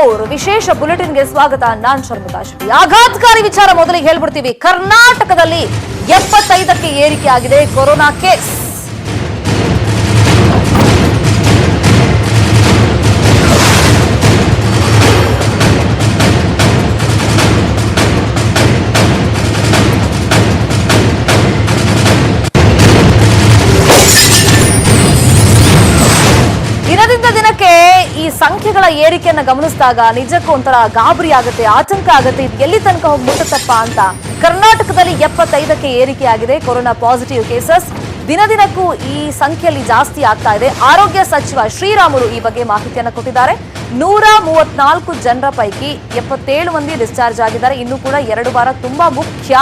4 ವಿಶೇಷ ಬುಲೆಟಿನ್ಗೆ ಸ್ವಾಗತ. ನಾನ್ ಶರ್ಮಿತಾ ಶೆಟ್ಟಿ. ಆಘಾತಕಾರಿ ವಿಚಾರ ಮೊದಲಿಗೆ ಹೇಳ್ಬಿಡ್ತೀವಿ. ಕರ್ನಾಟಕದಲ್ಲಿ 75ಕ್ಕೆ ಏರಿಕೆ ಆಗಿದೆ ಕೊರೋನಾ ಕೇಸ್. ದಿನದಿಂದ ದಿನಕ್ಕೆ ಈ ಸಂಖ್ಯೆಗಳ ಏರಿಕೆಯನ್ನು ಗಮನಿಸಿದಾಗ ನಿಜಕ್ಕೂ ಒಂಥರ ಗಾಬರಿ ಆಗುತ್ತೆ, ಆತಂಕ ಆಗುತ್ತೆ. ಇದು ಎಲ್ಲಿ ತನಕ ಹೋಗಿ ಮುಟ್ಟುತ್ತಪ್ಪ ಅಂತ. ಕರ್ನಾಟಕದಲ್ಲಿ 75ಕ್ಕೆ ಏರಿಕೆ ಆಗಿದೆ ಕೊರೋನಾ ಪಾಸಿಟಿವ್ ಕೇಸಸ್. ದಿನದಿನಕ್ಕೂ ಈ ಸಂಖ್ಯೆಯಲ್ಲಿ ಜಾಸ್ತಿ ಆಗ್ತಾ ಇದೆ. ಆರೋಗ್ಯ ಸಚಿವ ಶ್ರೀರಾಮುಲು ಈ ಬಗ್ಗೆ ಮಾಹಿತಿಯನ್ನು ಕೊಟ್ಟಿದ್ದಾರೆ. 134 ಜನರ ಪೈಕಿ 77 ಮಂದಿ ಡಿಸ್ಚಾರ್ಜ್ ಆಗಿದ್ದಾರೆ. ಇನ್ನು ಕೂಡ 2 ವಾರ ತುಂಬಾ ಮುಖ್ಯ.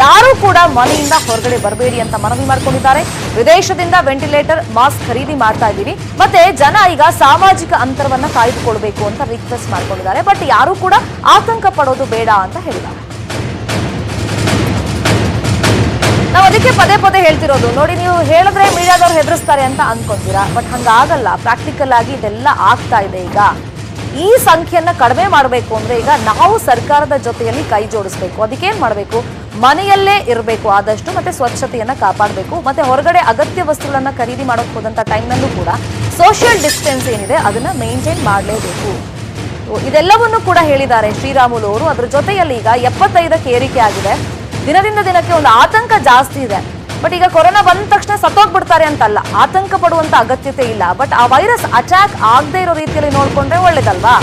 ಯಾರು ಕೂಡ ಮನೆಯಿಂದ ಹೊರಗಡೆ ಬರಬೇಡಿ ಅಂತ ಮನವಿ ಮಾಡ್ಕೊಂಡಿದ್ದಾರೆ. ವಿದೇಶದಿಂದ ವೆಂಟಿಲೇಟರ್, ಮಾಸ್ಕ್ ಖರೀದಿ ಮಾಡ್ತಾ ಇದ್ದೀವಿ. ಮತ್ತೆ ಜನ ಈಗ ಸಾಮಾಜಿಕ ಅಂತರವನ್ನ ಕಾಯ್ದುಕೊಳ್ಬೇಕು ಅಂತ ರಿಕ್ವೆಸ್ಟ್ ಮಾಡ್ಕೊಂಡಿದ್ದಾರೆ. ಬಟ್ ಯಾರು ಕೂಡ ಆತಂಕ ಪಡೋದು ಬೇಡ ಅಂತ ಹೇಳಿದ್ದಾರೆ. ನಾವು ಅದಕ್ಕೆ ಪದೇ ಪದೇ ಹೇಳ್ತಿರೋದು, ನೋಡಿ ನೀವು ಹೇಳಿದ್ರೆ ಮೀಡಿಯಾದವ್ರು ಹೆದರಿಸ್ತಾರೆ ಅಂತ ಅನ್ಕೊಂತೀರಾ. ಬಟ್ ಹಂಗಾಗಲ್ಲ. ಪ್ರಾಕ್ಟಿಕಲ್ ಆಗಿ ಇದೆಲ್ಲ ಆಗ್ತಾ ಇದೆ. ಈಗ ಈ ಸಂಖ್ಯೆಯನ್ನ ಕಡಿಮೆ ಮಾಡಬೇಕು ಅಂದ್ರೆ ಈಗ ನಾವು ಸರ್ಕಾರದ ಜೊತೆಯಲ್ಲಿ ಕೈ ಜೋಡಿಸ್ಬೇಕು. ಅದಕ್ಕೇನ್ ಮಾಡಬೇಕು? ಮನೆಯಲ್ಲೇ ಇರಬೇಕು ಆದಷ್ಟು, ಮತ್ತೆ ಸ್ವಚ್ಛತೆಯನ್ನ ಕಾಪಾಡಬೇಕು. ಮತ್ತೆ ಹೊರಗಡೆ ಅಗತ್ಯ ವಸ್ತುಗಳನ್ನ ಖರೀದಿ ಮಾಡೋಕೆ ಹೋದಂತ ಟೈಮ್ನಲ್ಲೂ ಕೂಡ ಸೋಷಿಯಲ್ ಡಿಸ್ಟೆನ್ಸ್ ಏನಿದೆ ಅದನ್ನ ಮೇಂಟೈನ್ ಮಾಡಲೇಬೇಕು. ಇದೆಲ್ಲವನ್ನೂ ಕೂಡ ಹೇಳಿದ್ದಾರೆ ಶ್ರೀರಾಮುಲು ಅವರು. ಅದ್ರ ಜೊತೆಯಲ್ಲಿ ಈಗ 75ಕ್ಕೆ ಏರಿಕೆ ಆಗಿದೆ. ದಿನದಿಂದ ದಿನಕ್ಕೆ ಒಂದು ಆತಂಕ ಜಾಸ್ತಿ ಇದೆ. ಬಟ್ ಈಗ ಕೊರೋನಾ ಬಂದ ತಕ್ಷಣ ಸತ್ತೋಗ್ಬಿಡ್ತಾರೆ ಅಂತಲ್ಲ, ಆತಂಕ ಪಡುವಂತ ಅಗತ್ಯತೆ ಇಲ್ಲ. ಬಟ್ ಆ ವೈರಸ್ ಅಟ್ಯಾಕ್ ಆಗದೆ ಇರೋ ರೀತಿಯಲ್ಲಿ ನೋಡ್ಕೊಂಡ್ರೆ ಒಳ್ಳೇದಲ್ವಾ?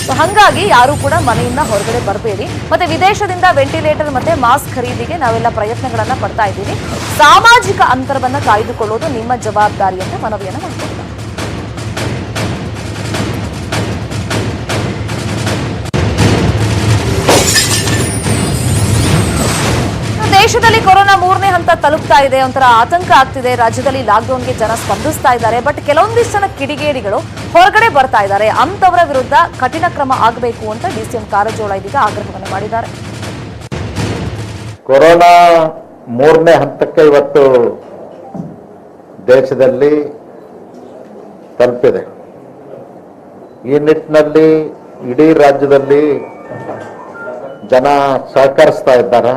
ಸೊ ಹಾಗಾಗಿ ಯಾರು ಕೂಡ ಮನೆಯಿಂದ ಹೊರಗಡೆ ಬರಬೇಡಿ. ಮತ್ತೆ ವಿದೇಶದಿಂದ ವೆಂಟಿಲೇಟರ್ ಮತ್ತೆ ಮಾಸ್ಕ್ ಖರೀದಿಗೆ ನಾವೆಲ್ಲ ಪ್ರಯತ್ನಗಳನ್ನ ಪಡ್ತಾ ಇದ್ದೀವಿ. ಸಾಮಾಜಿಕ ಅಂತರವನ್ನ ಕಾಯ್ದುಕೊಳ್ಳೋದು ನಿಮ್ಮ ಜವಾಬ್ದಾರಿ ಅಂತ ಮನವಿಯನ್ನ ಮಾಡ್ಕೊಂಡಿದ್ದಾರೆ. ದೇಶದಲ್ಲಿ ಕೊರೋನಾ 3ನೇ ಹಂತ ತಲುಪ್ತಾ ಇದೆ. ಒಂಥರ ಆತಂಕ ಆಗ್ತಿದೆ. ರಾಜ್ಯದಲ್ಲಿ ಲಾಕ್ಡೌನ್ಗೆ ಜನ ಸ್ಪಂದಿಸ್ತಾ ಇದ್ದಾರೆ. ಬಟ್ ಕೆಲವೊಂದಿಷ್ಟು ಜನ ಕಿಡಿಗೇಡಿಗಳು ಹೊರಗಡೆ ಬರ್ತಾ ಇದ್ದಾರೆ. ಅಂತವರ ವಿರುದ್ಧ ಕಠಿಣ ಕ್ರಮ ಆಗಬೇಕು ಅಂತ ಡಿಸಿಎಂ ಕಾರಜೋಳ ಇದೀಗ ಆಗ್ರಹವನ್ನು ಮಾಡಿದ್ದಾರೆ. ಕೊರೋನಾ 3ನೇ ಹಂತಕ್ಕೆ ಇವತ್ತು ದೇಶದಲ್ಲಿ ತಲುಪಿದೆ. ಈ ನಿಟ್ಟಿನಲ್ಲಿ ಇಡೀ ರಾಜ್ಯದಲ್ಲಿ ಜನ ಸಹಕರಿಸ್ತಾ ಇದ್ದಾರೆ.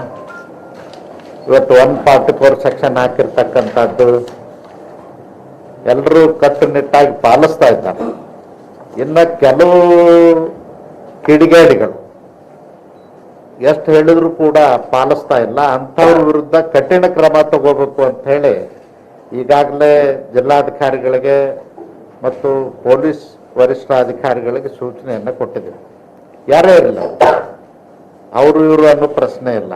ಇವತ್ತು 144 ಸೆಕ್ಷನ್ ಹಾಕಿರ್ತಕ್ಕಂಥದ್ದು ಎಲ್ಲರೂ ಕಟ್ಟುನಿಟ್ಟಾಗಿ ಪಾಲಿಸ್ತಾ ಇದ್ದಾರೆ. ಇನ್ನು ಕೆಲವು ಕಿಡಿಗೇಡಿಗಳು ಎಷ್ಟು ಹೇಳಿದ್ರು ಕೂಡ ಪಾಲಿಸ್ತಾ ಇಲ್ಲ. ಅಂಥವ್ರ ವಿರುದ್ಧ ಕಠಿಣ ಕ್ರಮ ತಗೋಬೇಕು ಅಂತ ಹೇಳಿ ಈಗಾಗಲೇ ಜಿಲ್ಲಾಧಿಕಾರಿಗಳಿಗೆ ಮತ್ತು ಪೊಲೀಸ್ ವರಿಷ್ಠಾಧಿಕಾರಿಗಳಿಗೆ ಸೂಚನೆಯನ್ನು ಕೊಟ್ಟಿದ್ದೀವಿ. ಯಾರೇ ಇರಲಿಲ್ಲ, ಅವರು ಇವರು ಅನ್ನೋ ಪ್ರಶ್ನೆ ಇಲ್ಲ.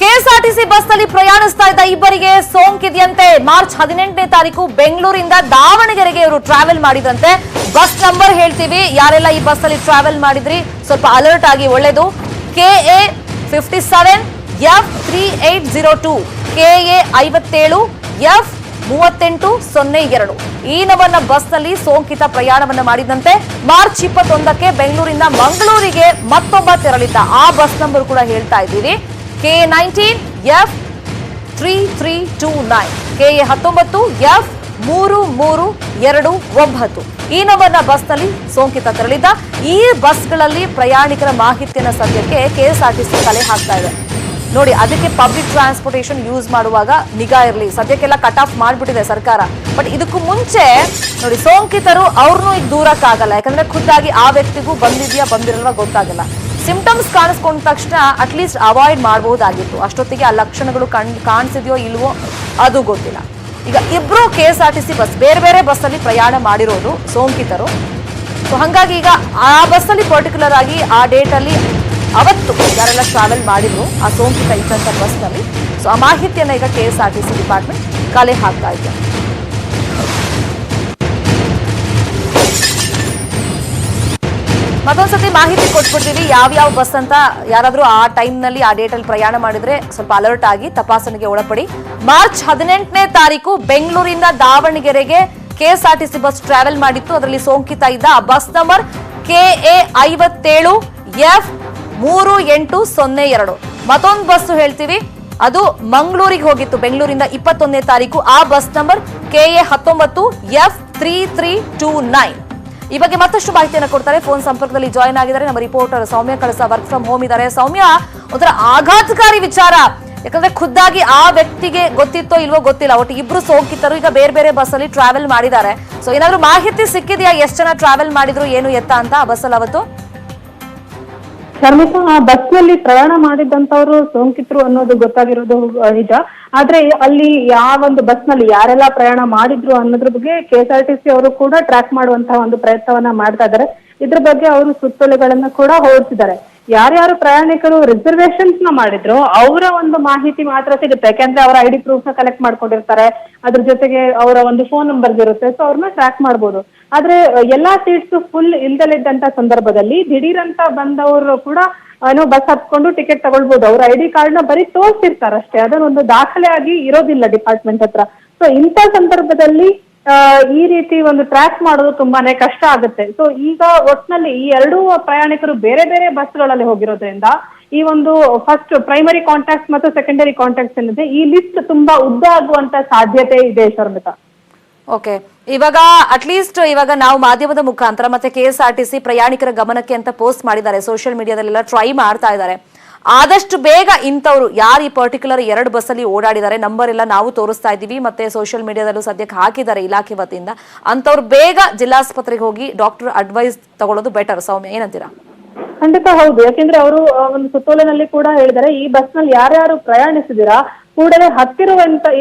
ಕೆಎಸ್ಆರ್ಟಿಸಿ ಬಸ್ ನಲ್ಲಿ ಪ್ರಯಾಣಿಸ್ತಾ ಇದ್ದ ಇಬ್ಬರಿಗೆ ಸೋಂಕಿದೆಯಂತೆ. ಮಾರ್ಚ್ 18ನೇ ತಾರೀಕು ಬೆಂಗಳೂರಿಂದ ದಾವಣಗೆರೆಗೆ ಇವರು ಟ್ರಾವೆಲ್ ಮಾಡಿದ್ರಂತೆ. ಬಸ್ ನಂಬರ್ ಹೇಳ್ತೀವಿ, ಯಾರೆಲ್ಲ ಈ ಬಸ್ ಅಲ್ಲಿ ಟ್ರಾವೆಲ್ ಮಾಡಿದ್ರಿ ಸ್ವಲ್ಪ ಅಲರ್ಟ್ ಆಗಿ, ಒಳ್ಳೇದು. KA 57 F3802 KA 57 F3802 ಈ ನವನ್ನ ಬಸ್ ನಲ್ಲಿ ಸೋಂಕಿತ ಪ್ರಯಾಣವನ್ನ ಮಾಡಿದಂತೆ. ಮಾರ್ಚ್ 21ಕ್ಕೆ ಬೆಂಗಳೂರಿಂದ ಮಂಗಳೂರಿಗೆ ಮತ್ತೊಬ್ಬ ತೆರಳಿದ್ದ. ಆ ಬಸ್ ನಂಬರ್ ಕೂಡ ಹೇಳ್ತಾ ಇದ್ದೀವಿ, KA 19 F3329 KA 19 F3329 ಈ ನವನ್ನ ಬಸ್ ನಲ್ಲಿ ಸೋಂಕಿತ ತೆರಳಿದ್ದ. ಈ ಬಸ್ಗಳಲ್ಲಿ ಪ್ರಯಾಣಿಕರ ಮಾಹಿತಿಯನ್ನ ಸದ್ಯಕ್ಕೆ ಕೆಎಸ್ಆರ್ಟಿಸಿ ಕಲೆ ಹಾಕ್ತಾ ಇದೆ. ನೋಡಿ, ಅದಕ್ಕೆ ಪಬ್ಲಿಕ್ ಟ್ರಾನ್ಸ್ಪೋರ್ಟೇಷನ್ ಯೂಸ್ ಮಾಡುವಾಗ ನಿಗಾ ಇರಲಿ. ಸದ್ಯಕ್ಕೆಲ್ಲ ಕಟ್ ಆಫ್ ಮಾಡಿಬಿಟ್ಟಿದೆ ಸರ್ಕಾರ. ಬಟ್ ಇದಕ್ಕೂ ಮುಂಚೆ ನೋಡಿ, ಸೋಂಕಿತರು ಅವ್ರನ್ನೂ ಈಗ ದೂರಕ್ಕಾಗಲ್ಲ. ಯಾಕಂದ್ರೆ ಖುದ್ದಾಗಿ ಆ ವ್ಯಕ್ತಿಗೂ ಬಂದಿದ್ಯಾ ಬಂದಿರಲ್ವಾ ಗೊತ್ತಾಗಲ್ಲ. ಸಿಂಪ್ಟಮ್ಸ್ ಕಾಣಿಸ್ಕೊಂಡ ತಕ್ಷಣ ಅಟ್ಲೀಸ್ಟ್ ಅವಾಯ್ಡ್ ಮಾಡಬಹುದಾಗಿತ್ತು. ಅಷ್ಟೊತ್ತಿಗೆ ಆ ಲಕ್ಷಣಗಳು ಕಾಣಿಸಿದ್ಯೋ ಇಲ್ವೋ ಅದು ಗೊತ್ತಿಲ್ಲ. ಈಗ ಇಬ್ರು ಕೆಎಸ್ಆರ್ಟಿಸಿ ಬಸ್ ಬೇರೆ ಬೇರೆ ಬಸ್ ಅಲ್ಲಿ ಪ್ರಯಾಣ ಮಾಡಿರೋದು ಸೋಂಕಿತರು. ಸೊ ಹಾಗಾಗಿ ಈಗ ಆ ಬಸ್ ಅಲ್ಲಿ ಪರ್ಟಿಕ್ಯುಲರ್ ಆಗಿ ಆ ಡೇಟ್ ಅಲ್ಲಿ ಅವತ್ತು ಯಾರೆಲ್ಲ ಟ್ರಾವೆಲ್ ಮಾಡಿದ್ರು ಆ ಸೋಂಕಿತ ಇದ್ದಂತ ಬಸ್ ನಲ್ಲಿ, ಸೊ ಆ ಮಾಹಿತಿಯನ್ನ ಈಗ ಕೆಎಸ್ಆರ್ಟಿಸಿ ಡಿಪಾರ್ಟ್ಮೆಂಟ್ ಕಲೆ ಹಾಕ್ತಾ ಇದೆ. ಮತ್ತೊಂದ್ಸತಿ ಮಾಹಿತಿ ಕೊಟ್ಬಿಡ್ತೀವಿ ಯಾವ್ಯಾವ ಬಸ್ ಅಂತ. ಯಾರಾದ್ರೂ ಆ ಟೈಮ್ ನಲ್ಲಿ ಆ ಡೇಟ್ ಅಲ್ಲಿ ಪ್ರಯಾಣ ಮಾಡಿದ್ರೆ ಸ್ವಲ್ಪ ಅಲರ್ಟ್ ಆಗಿ ತಪಾಸಣೆಗೆ ಒಳಪಡಿ. ಮಾರ್ಚ್ 18ನೇ ತಾರೀಕು ಬೆಂಗಳೂರಿಂದ ದಾವಣಗೆರೆಗೆ ಕೆಎಸ್ಆರ್ಟಿಸಿ ಬಸ್ ಟ್ರಾವೆಲ್ ಮಾಡಿತ್ತು. ಅದರಲ್ಲಿ ಸೋಂಕಿತ ಇದ್ದ. ಆ ಬಸ್ ನಂಬರ್ KA 57 F3802. ಮತ್ತೊಂದು ಬಸ್ ಹೇಳ್ತೀವಿ, ಅದು ಮಂಗಳೂರಿಗೆ ಹೋಗಿತ್ತು ಬೆಂಗಳೂರಿಂದ 21ನೇ ತಾರೀಕು. ಆ ಬಸ್ ನಂಬರ್ KA 19 F3329. ಈ ಬಗ್ಗೆ ಮತ್ತಷ್ಟು ಮಾಹಿತಿಯನ್ನು ಕೊಡ್ತಾರೆ. ಫೋನ್ ಸಂಪರ್ಕದಲ್ಲಿ ಜಾಯ್ನ್ ಆಗಿದ್ದಾರೆ ನಮ್ಮ reporter Soumya Kalasa, work from home ಇದ್ದಾರೆ. ಸೌಮ್ಯ, ಒಂಥರ ಆಘಾತಕಾರಿ ವಿಚಾರ, ಯಾಕಂದ್ರೆ ಖುದ್ದಾಗಿ ಆ ವ್ಯಕ್ತಿಗೆ ಗೊತ್ತಿತ್ತೋ ಇಲ್ವೋ ಗೊತ್ತಿಲ್ಲ, ಒಟ್ಟು ಇಬ್ರು ಸೋಂಕಿತರು ಈಗ ಬೇರೆ ಬೇರೆ ಬಸ್ ಅಲ್ಲಿ ಟ್ರಾವೆಲ್ ಮಾಡಿದ್ದಾರೆ. ಸೊ ಏನಾದ್ರು ಮಾಹಿತಿ ಸಿಕ್ಕಿದೆಯಾ, ಎಷ್ಟು ಜನ ಟ್ರಾವೆಲ್ ಮಾಡಿದ್ರು, ಏನು ಎತ್ತ ಅಂತ ಆ ಬಸ್ ಅಲ್ಲಿ ಅವತ್ತು? ಶರ್ಮಿಕಾ, ಆ ಬಸ್ ನಲ್ಲಿ ಪ್ರಯಾಣ ಮಾಡಿದಂತವ್ರು ಸೋಂಕಿತರು ಅನ್ನೋದು ಗೊತ್ತಾಗಿರೋದು ನಿಜ. ಆದ್ರೆ ಅಲ್ಲಿ ಯಾವ ಒಂದು ಬಸ್ ನಲ್ಲಿ ಯಾರೆಲ್ಲ ಪ್ರಯಾಣ ಮಾಡಿದ್ರು ಅನ್ನೋದ್ರ ಬಗ್ಗೆ KSRTC ಅವರು ಕೂಡ ಟ್ರ್ಯಾಕ್ ಮಾಡುವಂತಹ ಒಂದು ಪ್ರಯತ್ನವನ್ನ ಮಾಡ್ತಾ ಇದ್ದಾರೆ. ಇದ್ರ ಬಗ್ಗೆ ಅವರು ಸುತ್ತೋಲೆಗಳನ್ನ ಕೂಡ ಹೊರಡಿಸಿದ್ದಾರೆ. ಯಾರ್ಯಾರು ಪ್ರಯಾಣಿಕರು ರಿಸರ್ವೇಶನ್ಸ್ ನ ಮಾಡಿದ್ರು ಅವರ ಒಂದು ಮಾಹಿತಿ ಮಾತ್ರ ಸಿಗುತ್ತೆ, ಯಾಕೆಂದ್ರೆ ಅವರ ID ಪ್ರೂಫ್ ನ ಕಲೆಕ್ಟ್ ಮಾಡ್ಕೊಂಡಿರ್ತಾರೆ, ಅದ್ರ ಜೊತೆಗೆ ಅವರ ಒಂದು ಫೋನ್ ನಂಬರ್ಸ್ ಇರುತ್ತೆ, ಸೊ ಅವ್ರನ್ನ ಟ್ರ್ಯಾಕ್ ಮಾಡ್ಬೋದು. ಆದ್ರೆ ಎಲ್ಲಾ ಸೀಟ್ಸ್ ಫುಲ್ ಇಲ್ದಲಿದ್ದಂತ ಸಂದರ್ಭದಲ್ಲಿ ದಿಢೀರ್ ಅಂತ ಬಂದವರು ಕೂಡ ಏನೋ ಬಸ್ ಹತ್ಕೊಂಡು ಟಿಕೆಟ್ ತಗೊಳ್ಬಹುದು. ಅವ್ರ ID ಕಾರ್ಡ್ ನ ಬರೀ ತೋರಿಸಿರ್ತಾರೆ ಅಷ್ಟೇ, ಅದನ್ನೊಂದು ದಾಖಲೆ ಆಗಿ ಇರೋದಿಲ್ಲ ಡಿಪಾರ್ಟ್ಮೆಂಟ್ ಹತ್ರ. ಸೊ ಇಂಥ ಸಂದರ್ಭದಲ್ಲಿ ಈ ರೀತಿ ಒಂದು ಟ್ರ್ಯಾಕ್ ಮಾಡೋದು ತುಂಬಾನೇ ಕಷ್ಟ ಆಗುತ್ತೆ. ಸೊ ಈಗ ಒಟ್ನಲ್ಲಿ ಈ ಎರಡೂ ಪ್ರಯಾಣಿಕರು ಬೇರೆ ಬೇರೆ ಬಸ್ಗಳಲ್ಲಿ ಹೋಗಿರೋದ್ರಿಂದ ಈ ಒಂದು ಫಸ್ಟ್ ಪ್ರೈಮರಿ ಕಾಂಟ್ಯಾಕ್ಟ್ಸ್ ಮತ್ತು ಸೆಕೆಂಡರಿ ಕಾಂಟ್ಯಾಕ್ಟ್ಸ್ ಏನಿದೆ ಈ ಲಿಸ್ಟ್ ತುಂಬಾ ಉದ್ದ ಆಗುವಂತ ಸಾಧ್ಯತೆ ಇದೆ ಶರ್ಮಿತಾ. ಓಕೆ, ಇವಾಗ ಅಟ್ಲೀಸ್ಟ್ ಇವಾಗ ನಾವು ಮಾಧ್ಯಮದ ಮುಖಾಂತರ ಮತ್ತೆ KSRTC ಪ್ರಯಾಣಿಕರ ಗಮನಕ್ಕೆ ಅಂತ ಪೋಸ್ಟ್ ಮಾಡಿದ್ದಾರೆ, ಸೋಷಿಯಲ್ ಮೀಡಿಯಾದಲ್ಲೆಲ್ಲ ಟ್ರೈ ಮಾಡ್ತಾ ಇದ್ದಾರೆ. ಆದಷ್ಟು ಬೇಗ ಇಂಥವ್ರು ಯಾರು ಈ ಪರ್ಟಿಕ್ಯುಲರ್ 2 ಬಸ್ ಅಲ್ಲಿ ಓಡಾಡಿದ್ದಾರೆ, ನಂಬರ್ ಎಲ್ಲ ನಾವು ತೋರಿಸ್ತಾ ಇದ್ದೀವಿ, ಮತ್ತೆ ಸೋಷಿಯಲ್ ಮೀಡಿಯಾದಲ್ಲೂ ಸದ್ಯಕ್ಕೆ ಹಾಕಿದ್ದಾರೆ ಇಲಾಖೆ ವತಿಯಿಂದ, ಅಂತವ್ರು ಬೇಗ ಜಿಲ್ಲಾಸ್ಪತ್ರೆಗೆ ಹೋಗಿ ಡಾಕ್ಟರ್ ಅಡ್ವೈಸ್ ತಗೊಳ್ಳೋದು ಬೆಟರ್. ಸೌಮ್ಯ, ಏನಂತೀರಾ? ಖಂಡಿತ ಹೌದು, ಯಾಕೆಂದ್ರೆ ಅವರು ಒಂದು ಸುತ್ತೋಲೆನಲ್ಲಿ ಕೂಡ ಹೇಳಿದ್ದಾರೆ, ಈ ಬಸ್ ನಲ್ಲಿ ಯಾರ್ಯಾರು ಪ್ರಯಾಣಿಸಿದಿರಾ ಕೂಡಲೇ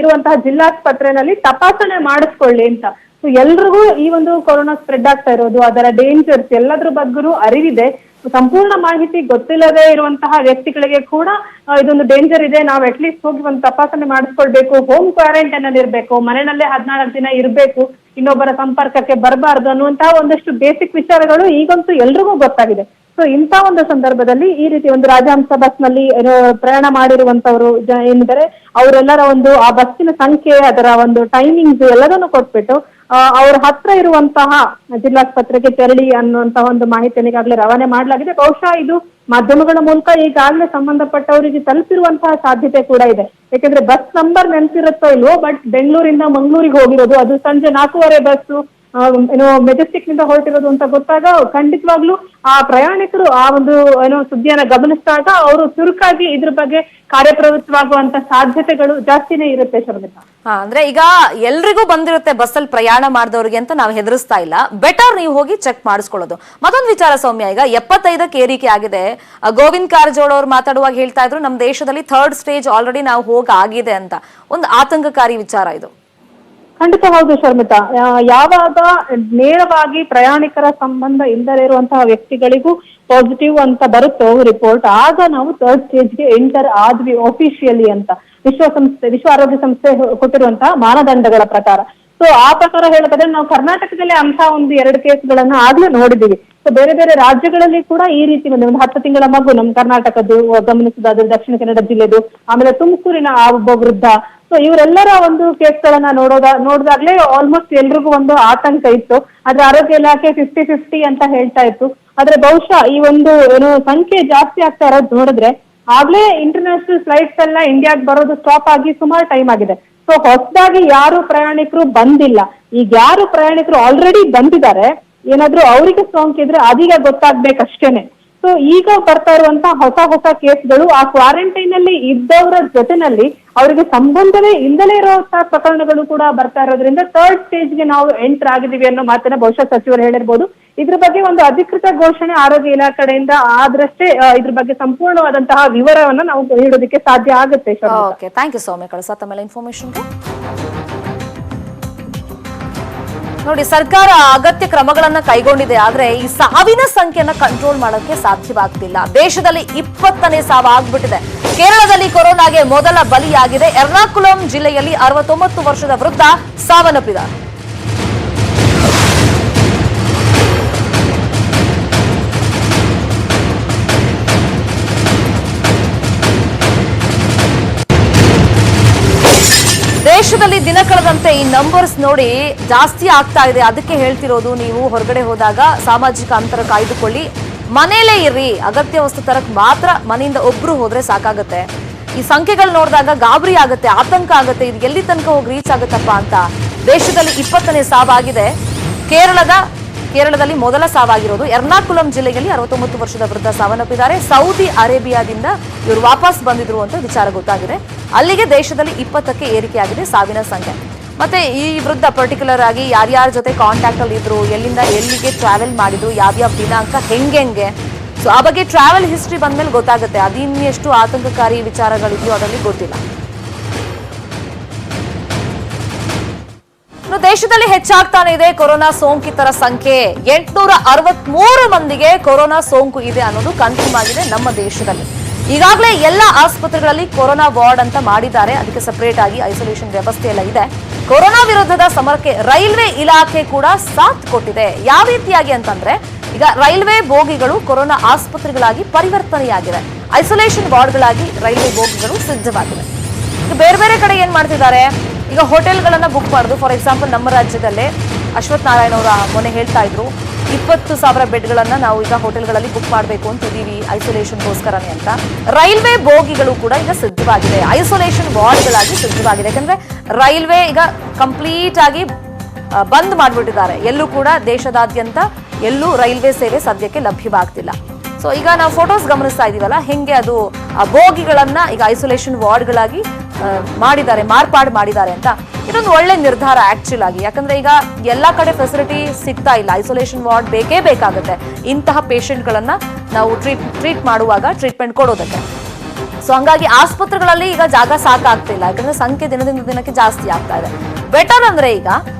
ಇರುವಂತಹ ಜಿಲ್ಲಾಸ್ಪತ್ರೆಯಲ್ಲಿ ತಪಾಸಣೆ ಮಾಡಿಸ್ಕೊಳ್ಳಿ ಅಂತ. ಸೊ ಎಲ್ರಿಗೂ ಈ ಒಂದು ಕೊರೋನಾ ಸ್ಪ್ರೆಡ್ ಆಗ್ತಾ ಇರೋದು, ಅದರ ಡೇಂಜರ್ಸ್ ಎಲ್ಲದ್ರ ಬಗ್ಗೆನೂ ಅರಿವಿದೆ. ಸಂಪೂರ್ಣ ಮಾಹಿತಿ ಗೊತ್ತಿಲ್ಲದೆ ಇರುವಂತಹ ವ್ಯಕ್ತಿಗಳಿಗೆ ಕೂಡ ಇದೊಂದು ಡೇಂಜರ್ ಇದೆ, ನಾವು ಅಟ್ಲೀಸ್ಟ್ ಹೋಗಿ ಒಂದು ತಪಾಸಣೆ ಮಾಡಿಸ್ಕೊಳ್ಬೇಕು, ಹೋಮ್ ಕ್ವಾರಂಟೈನ್ ಅಲ್ಲಿ ಇರ್ಬೇಕು, ಮನೆಯಲ್ಲೇ 14 ದಿನ ಇರ್ಬೇಕು, ಇನ್ನೊಬ್ಬರ ಸಂಪರ್ಕಕ್ಕೆ ಬರಬಾರ್ದು ಅನ್ನುವಂತಹ ಒಂದಷ್ಟು ಬೇಸಿಕ್ ವಿಚಾರಗಳು ಈಗಂತೂ ಎಲ್ರಿಗೂ ಗೊತ್ತಾಗಿದೆ. ಸೊ ಇಂಥ ಒಂದು ಸಂದರ್ಭದಲ್ಲಿ ಈ ರೀತಿ ಒಂದು ರಾಜಹಂಸ ಬಸ್ ನಲ್ಲಿ ಪ್ರಯಾಣ ಮಾಡಿರುವಂತವ್ರು ಏನಿದ್ದಾರೆ ಅವರೆಲ್ಲರ ಒಂದು ಆ ಬಸ್ಸಿನ ಸಂಖ್ಯೆ, ಅದರ ಒಂದು ಟೈಮಿಂಗ್ಸ್ ಎಲ್ಲದನ್ನು ಕೊಟ್ಬಿಟ್ಟು ಅವ್ರ ಹತ್ರ ಇರುವಂತಹ ಜಿಲ್ಲಾಸ್ಪತ್ರೆಗೆ ತೆರಳಿ ಅನ್ನುವಂತಹ ಒಂದು ಮಾಹಿತಿಯನ್ನು ಈಗಾಗಲೇ ರವಾನೆ ಮಾಡಲಾಗಿದೆ. ಬಹುಶಃ ಇದು ಮಾಧ್ಯಮಗಳ ಮೂಲಕ ಈಗಾಗಲೇ ಸಂಬಂಧಪಟ್ಟವರಿಗೆ ತಲುಪಿರುವಂತಹ ಸಾಧ್ಯತೆ ಕೂಡ ಇದೆ. ಯಾಕೆಂದ್ರೆ ಬಸ್ ನಂಬರ್ ನೆನಪಿರುತ್ತೋ ಇಲ್ವೋ, ಬಟ್ ಬೆಂಗಳೂರಿಂದ ಮಂಗಳೂರಿಗೆ ಹೋಗಿರೋದು, ಅದು ಸಂಜೆ 4:15 ಬಸ್ಸು ಮೆಜೆಸ್ಟಿಕ್ ನಿಂದ ಹೊರಟಿರೋದು ಅಂತ ಗೊತ್ತಾಗ ಖಂಡಿತವಾಗ್ಲೂ ಆ ಪ್ರಯಾಣಿಕರು ಆ ಒಂದು ಸುದ್ದಿಯನ್ನ ಗಮನಿಸಿದಾಗ ಅವರು ಚುರುಕಾಗಿ ಇದ್ರ ಬಗ್ಗೆ ಕಾರ್ಯಪ್ರವೃತ್ತವಾಗುವಂತ ಸಾಧ್ಯತೆಗಳು ಜಾಸ್ತಿನೇ ಇರುತ್ತೆ ಶರ್ಮಿತಾ. ಅಂದ್ರೆ ಈಗ ಎಲ್ರಿಗೂ ಬಂದಿರುತ್ತೆ ಬಸ್ಸಲ್ಲಿ ಪ್ರಯಾಣ ಮಾಡಿದವ್ರಿಗೆ ಅಂತ ನಾವು ಹೆದರಿಸ್ತಾ ಇಲ್ಲ, ಬೆಟರ್ ನೀವು ಹೋಗಿ ಚೆಕ್ ಮಾಡಿಸ್ಕೊಳ್ಳೋದು. ಮತ್ತೊಂದು ವಿಚಾರ ಸೌಮ್ಯ, ಈಗ 75ಕ್ಕೆ ಏರಿಕೆ ಆಗಿದೆ. ಗೋವಿಂದ್ ಕಾರಜೋಳ ಅವರು ಮಾತಾಡುವಾಗ ಹೇಳ್ತಾ ಇದ್ರು ನಮ್ಮ ದೇಶದಲ್ಲಿ 3rd ಸ್ಟೇಜ್ ಆಲ್ರೆಡಿ ನಾವು ಹೋಗಾಗಿದೆ ಅಂತ. ಒಂದು ಆತಂಕಕಾರಿ ವಿಚಾರ ಇದು. ಖಂಡಿತ ಹೌದು ಶರ್ಮಿತಾ, ಯಾವಾಗ ನೇರವಾಗಿ ಪ್ರಯಾಣಿಕರ ಸಂಬಂಧ ಇಲ್ಲದೇ ಇರುವಂತಹ ವ್ಯಕ್ತಿಗಳಿಗೂ ಪಾಸಿಟಿವ್ ಅಂತ ಬರುತ್ತೋ ರಿಪೋರ್ಟ್, ಆಗ ನಾವು 3rd ಸ್ಟೇಜ್ಗೆ ಎಂಟರ್ ಆದ್ವಿ ಆಫಿಷಿಯಲಿ ಅಂತ ವಿಶ್ವ ಆರೋಗ್ಯ ಸಂಸ್ಥೆ ಕೊಟ್ಟಿರುವಂತಹ ಮಾನದಂಡಗಳ ಪ್ರಕಾರ. ಸೊ ಆ ಪ್ರಕಾರ ಹೇಳಬೇಕಾದ್ರೆ ನಾವು ಕರ್ನಾಟಕದಲ್ಲಿ ಅಂತ ಒಂದು 2 ಕೇಸ್ಗಳನ್ನ ಆಗ್ಲೇ ನೋಡಿದೀವಿ. ಸೊ ಬೇರೆ ಬೇರೆ ರಾಜ್ಯಗಳಲ್ಲಿ ಕೂಡ ಈ ರೀತಿ ಒಂದು 10 ತಿಂಗಳ ಮಗು ನಮ್ಮ ಕರ್ನಾಟಕದ್ದು ಗಮನಿಸೋದಾದ್ರೆ ದಕ್ಷಿಣ ಕನ್ನಡ ಜಿಲ್ಲೆದು, ಆಮೇಲೆ ತುಮಕೂರಿನ ಆ ಒಬ್ಬ ವೃದ್ಧ, ಸೊ ಇವರೆಲ್ಲರ ಒಂದು ಕೇಸ್ಗಳನ್ನ ನೋಡಿದಾಗ್ಲೇ ಆಲ್ಮೋಸ್ಟ್ ಎಲ್ರಿಗೂ ಒಂದು ಆತಂಕ ಇತ್ತು. ಆದ್ರೆ ಆರೋಗ್ಯ ಇಲಾಖೆ 50-50 ಅಂತ ಹೇಳ್ತಾ ಇತ್ತು. ಆದ್ರೆ ಬಹುಶಃ ಈ ಒಂದು ಸಂಖ್ಯೆ ಜಾಸ್ತಿ ಆಗ್ತಾ ಇರೋದು ನೋಡಿದ್ರೆ ಆಗ್ಲೇ ಇಂಟರ್ನ್ಯಾಷನಲ್ ಫ್ಲೈಟ್ಸ್ ಎಲ್ಲ ಇಂಡಿಯಾಗ್ ಬರೋದು ಸ್ಟಾಪ್ ಆಗಿ ಸುಮಾರು ಟೈಮ್ ಆಗಿದೆ. ಸೊ ಹೊಸದಾಗಿ ಯಾರು ಪ್ರಯಾಣಿಕರು ಬಂದಿಲ್ಲ. ಈಗ ಯಾರು ಪ್ರಯಾಣಿಕರು ಆಲ್ರೆಡಿ ಬಂದಿದ್ದಾರೆ, ಏನಾದ್ರೂ ಅವರಿಗೆ ಸೋಂಕಿದ್ರೆ ಅದೀಗ ಗೊತ್ತಾಗ್ಬೇಕಷ್ಟೇನೆ. ಸೊ ಈಗ ಬರ್ತಾ ಇರುವಂತಹ ಹೊಸ ಕೇಸ್ಗಳು ಆ ಕ್ವಾರಂಟೈನ್ ಅಲ್ಲಿ ಇದ್ದವರ ಜೊತೆನಲ್ಲಿ ಅವರಿಗೆ ಸಂಬಂಧವೇ ಇಲ್ಲದೇ ಇರುವಂತಹ ಪ್ರಕರಣಗಳು ಕೂಡ ಬರ್ತಾ ಇರೋದ್ರಿಂದ 3rd ಸ್ಟೇಜ್ಗೆ ನಾವು ಎಂಟರ್ ಆಗಿದ್ದೀವಿ ಅನ್ನೋ ಮಾತನ್ನ ಬಹುಶಃ ಸಚಿವರು ಹೇಳಿರ್ಬೋದು. ಇದ್ರ ಬಗ್ಗೆ ಒಂದು ಅಧಿಕೃತ ಘೋಷಣೆ ಆರೋಗ್ಯ ಇಲಾಖೆ ಕಡೆಯಿಂದ ಆದ್ರಷ್ಟೇ ಇದ್ರ ಬಗ್ಗೆ ಸಂಪೂರ್ಣವಾದಂತಹ ವಿವರವನ್ನ ನಾವು ನೀಡೋದಕ್ಕೆ ಸಾಧ್ಯ ಆಗುತ್ತೆ. ಓಕೆ, ಥ್ಯಾಂಕ್ ಯು ಸೌಮ್ಯ ಕಳಸ ತಮ್ಮೆಲ್ಲ ಇನ್ಫಾರ್ಮೇಶನ್ಗೆ. ನೋಡಿ, ಸರ್ಕಾರ ಅಗತ್ಯ ಕ್ರಮಗಳನ್ನ ಕೈಗೊಂಡಿದೆ, ಆದ್ರೆ ಈ ಸಾವಿನ ಸಂಖ್ಯೆಯನ್ನ ಕಂಟ್ರೋಲ್ ಮಾಡೋಕೆ ಸಾಧ್ಯವಾಗ್ತಿಲ್ಲ. ದೇಶದಲ್ಲಿ 20ನೇ ಸಾವು ಆಗ್ಬಿಟ್ಟಿದೆ. ಕೇರಳದಲ್ಲಿ ಕೊರೋನಾಗೆ ಮೊದಲ ಬಲಿಯಾಗಿದೆ. ಎರ್ನಾಕುಲಂ ಜಿಲ್ಲೆಯಲ್ಲಿ 69 ವರ್ಷದ ವೃದ್ಧ ಸಾವನ್ನಪ್ಪಿದ್ದಾರೆ. ದೇಶದಲ್ಲಿ ದಿನ ಕಳೆದಂತೆ ಈ ನಂಬರ್ಸ್ ನೋಡಿ ಜಾಸ್ತಿ ಆಗ್ತಾ ಇದೆ. ಅದಕ್ಕೆ ಹೇಳ್ತಿರೋದು, ನೀವು ಹೊರಗಡೆ ಹೋದಾಗ ಸಾಮಾಜಿಕ ಅಂತರ ಕಾಯ್ದುಕೊಳ್ಳಿ, ಮನೇಲೇ ಇರ್ರಿ, ಅಗತ್ಯ ವಸ್ತು ತರಕ್ ಮಾತ್ರ ಮನೆಯಿಂದ ಒಬ್ರು ಹೋದ್ರೆ ಸಾಕಾಗತ್ತೆ. ಈ ಸಂಖ್ಯೆಗಳು ನೋಡಿದಾಗ ಗಾಬರಿ ಆಗುತ್ತೆ, ಆತಂಕ ಆಗುತ್ತೆ, ಇದು ಎಲ್ಲಿ ತನಕ ಹೋಗಿ ರೀಚ್ ಆಗುತ್ತಪ್ಪ ಅಂತ. ದೇಶದಲ್ಲಿ 20ನೇ ಸಾವಾಗಿದೆ. ಕೇರಳದ ಕೇರಳದಲ್ಲಿ ಮೊದಲ ಸಾವಾಗಿರೋದು. ಎರ್ನಾಕುಲಂ ಜಿಲ್ಲೆಯಲ್ಲಿ 69 ವರ್ಷದ ವೃದ್ಧ ಸಾವನ್ನಪ್ಪಿದ್ದಾರೆ. ಸೌದಿ ಅರೇಬಿಯಾದಿಂದ ಇವರು ವಾಪಸ್ ಬಂದಿದ್ರು ಅಂತ ವಿಚಾರ ಗೊತ್ತಾಗಿದೆ. ಅಲ್ಲಿಗೆ ದೇಶದಲ್ಲಿ 20ಕ್ಕೆ ಏರಿಕೆಯಾಗಿದೆ ಸಾವಿನ ಸಂಖ್ಯೆ. ಮತ್ತೆ ಈ ವೃದ್ಧ ಪರ್ಟಿಕ್ಯುಲರ್ ಆಗಿ ಯಾರ್ಯಾರ ಜೊತೆ ಕಾಂಟ್ಯಾಕ್ಟ್ ಅಲ್ಲಿ ಇದ್ರು, ಎಲ್ಲಿಂದ ಎಲ್ಲಿಗೆ ಟ್ರಾವೆಲ್ ಮಾಡಿದ್ರು, ಯಾವ್ಯಾವ ದಿನಾಂಕ ಹೆಂಗೆ, ಸೊ ಆ ಬಗ್ಗೆ ಟ್ರಾವೆಲ್ ಹಿಸ್ಟ್ರಿ ಬಂದ್ಮೇಲೆ ಗೊತ್ತಾಗುತ್ತೆ. ಅದಿನ್ನೆಷ್ಟು ಆತಂಕಕಾರಿ ವಿಚಾರಗಳಿದೆಯೋ ಅದರಲ್ಲಿ ಗೊತ್ತಿಲ್ಲ. ದೇಶದಲ್ಲಿ ಹೆಚ್ಚಾಗ್ತಾನೆ ಇದೆ ಕೊರೋನಾ ಸೋಂಕಿತರ ಸಂಖ್ಯೆ. 863 ಮಂದಿಗೆ ಕೊರೋನಾ ಸೋಂಕು ಇದೆ ಅನ್ನೋದು ಕನ್ಫರ್ಮ್ ಆಗಿದೆ ನಮ್ಮ ದೇಶದಲ್ಲಿ. ಈಗಾಗಲೇ ಎಲ್ಲ ಆಸ್ಪತ್ರೆಗಳಲ್ಲಿ ಕೊರೋನಾ ವಾರ್ಡ್ ಅಂತ ಮಾಡಿದ್ದಾರೆ. ಅದಕ್ಕೆ ಸಪರೇಟ್ ಆಗಿ ಐಸೋಲೇಷನ್ ವ್ಯವಸ್ಥೆ ಎಲ್ಲ ಇದೆ. ಕೊರೋನಾ ವಿರುದ್ಧದ ಸಮರಕ್ಕೆ ರೈಲ್ವೆ ಇಲಾಖೆ ಕೂಡ ಸಾಥ್ ಕೊಟ್ಟಿದೆ. ಯಾವ ರೀತಿಯಾಗಿ ಅಂತಂದ್ರೆ, ಈಗ ರೈಲ್ವೆ ಬೋಗಿಗಳು ಕೊರೋನಾ ಆಸ್ಪತ್ರೆಗಳಾಗಿ ಪರಿವರ್ತನೆಯಾಗಿವೆ. ಐಸೋಲೇಷನ್ ವಾರ್ಡ್ಗಳಾಗಿ ರೈಲ್ವೆ ಬೋಗಿಗಳು ಸಿದ್ಧವಾಗಿವೆ. ಬೇರೆ ಬೇರೆ ಕಡೆ ಏನ್ ಮಾಡ್ತಿದ್ದಾರೆ, ಈಗ ಹೋಟೆಲ್ಗಳನ್ನ ಬುಕ್ ಮಾಡುದು. ಫಾರ್ ಎಕ್ಸಾಂಪಲ್ ನಮ್ಮ ರಾಜ್ಯದಲ್ಲೇ ಅಶ್ವಥ್ ನಾರಾಯಣ ಅವರ ಮೊನ್ನೆ ಹೇಳ್ತಾ ಇದ್ರು, 20,000 ಬೆಡ್ಗಳನ್ನ ನಾವು ಈಗ ಹೋಟೆಲ್ಗಳಲ್ಲಿ ಬುಕ್ ಮಾಡಬೇಕು ಅಂತಿದ್ದೀವಿ ಐಸೋಲೇಷನ್ಗೋಸ್ಕರನೇ ಅಂತ. ರೈಲ್ವೆ ಬೋಗಿಗಳು ಕೂಡ ಈಗ ಸಿದ್ಧವಾಗಿದೆ, ಐಸೋಲೇಷನ್ ವಾರ್ಡ್ಗಳಾಗಿ ಸಿದ್ಧವಾಗಿದೆ. ಯಾಕಂದ್ರೆ ರೈಲ್ವೆ ಈಗ ಕಂಪ್ಲೀಟ್ ಆಗಿ ಬಂದ್ ಮಾಡಿಬಿಟ್ಟಿದ್ದಾರೆ. ಎಲ್ಲೂ ಕೂಡ ದೇಶದಾದ್ಯಂತ ಎಲ್ಲೂ ರೈಲ್ವೆ ಸೇವೆ ಸದ್ಯಕ್ಕೆ ಲಭ್ಯವಾಗ್ತಿಲ್ಲ. ಸೊ ಈಗ ನಾವು ಫೋಟೋಸ್ ಗಮನಿಸ್ತಾ ಇದೀವಲ್ಲ, ಹೆಂಗೆ ಅದು ಆ ಬೋಗಿಗಳನ್ನ ಈಗ ಐಸೋಲೇಷನ್ ವಾರ್ಡ್ಗಳಾಗಿ ಮಾಡಿದ್ದಾರೆ, ಮಾರ್ಪಾಡು ಮಾಡಿದ್ದಾರೆ ಅಂತ. ಇದೊಂದು ಒಳ್ಳೆ ನಿರ್ಧಾರ ಆಕ್ಚುಲ್ ಆಗಿ. ಯಾಕಂದ್ರೆ ಈಗ ಎಲ್ಲಾ ಕಡೆ ಫೆಸಿಲಿಟಿ ಸಿಗ್ತಾ ಇಲ್ಲ. ಐಸೋಲೇಷನ್ ವಾರ್ಡ್ ಬೇಕೇ ಬೇಕಾಗುತ್ತೆ ಇಂತಹ ಪೇಷಂಟ್ಗಳನ್ನ ನಾವು ಟ್ರೀಟ್ ಮಾಡುವಾಗ, ಟ್ರೀಟ್ಮೆಂಟ್ ಕೊಡೋದಕ್ಕೆ. ಸೊ ಹಂಗಾಗಿ ಆಸ್ಪತ್ರೆಗಳಲ್ಲಿ ಈಗ ಜಾಗ ಸಾಕಾಗ್ತಿಲ್ಲ. ಯಾಕಂದ್ರೆ ಸಂಖ್ಯೆ ದಿನದಿಂದ ದಿನಕ್ಕೆ ಜಾಸ್ತಿ ಆಗ್ತಾ ಇದೆ. ಬೆಟರ್ ಅಂದ್ರೆ ಈಗ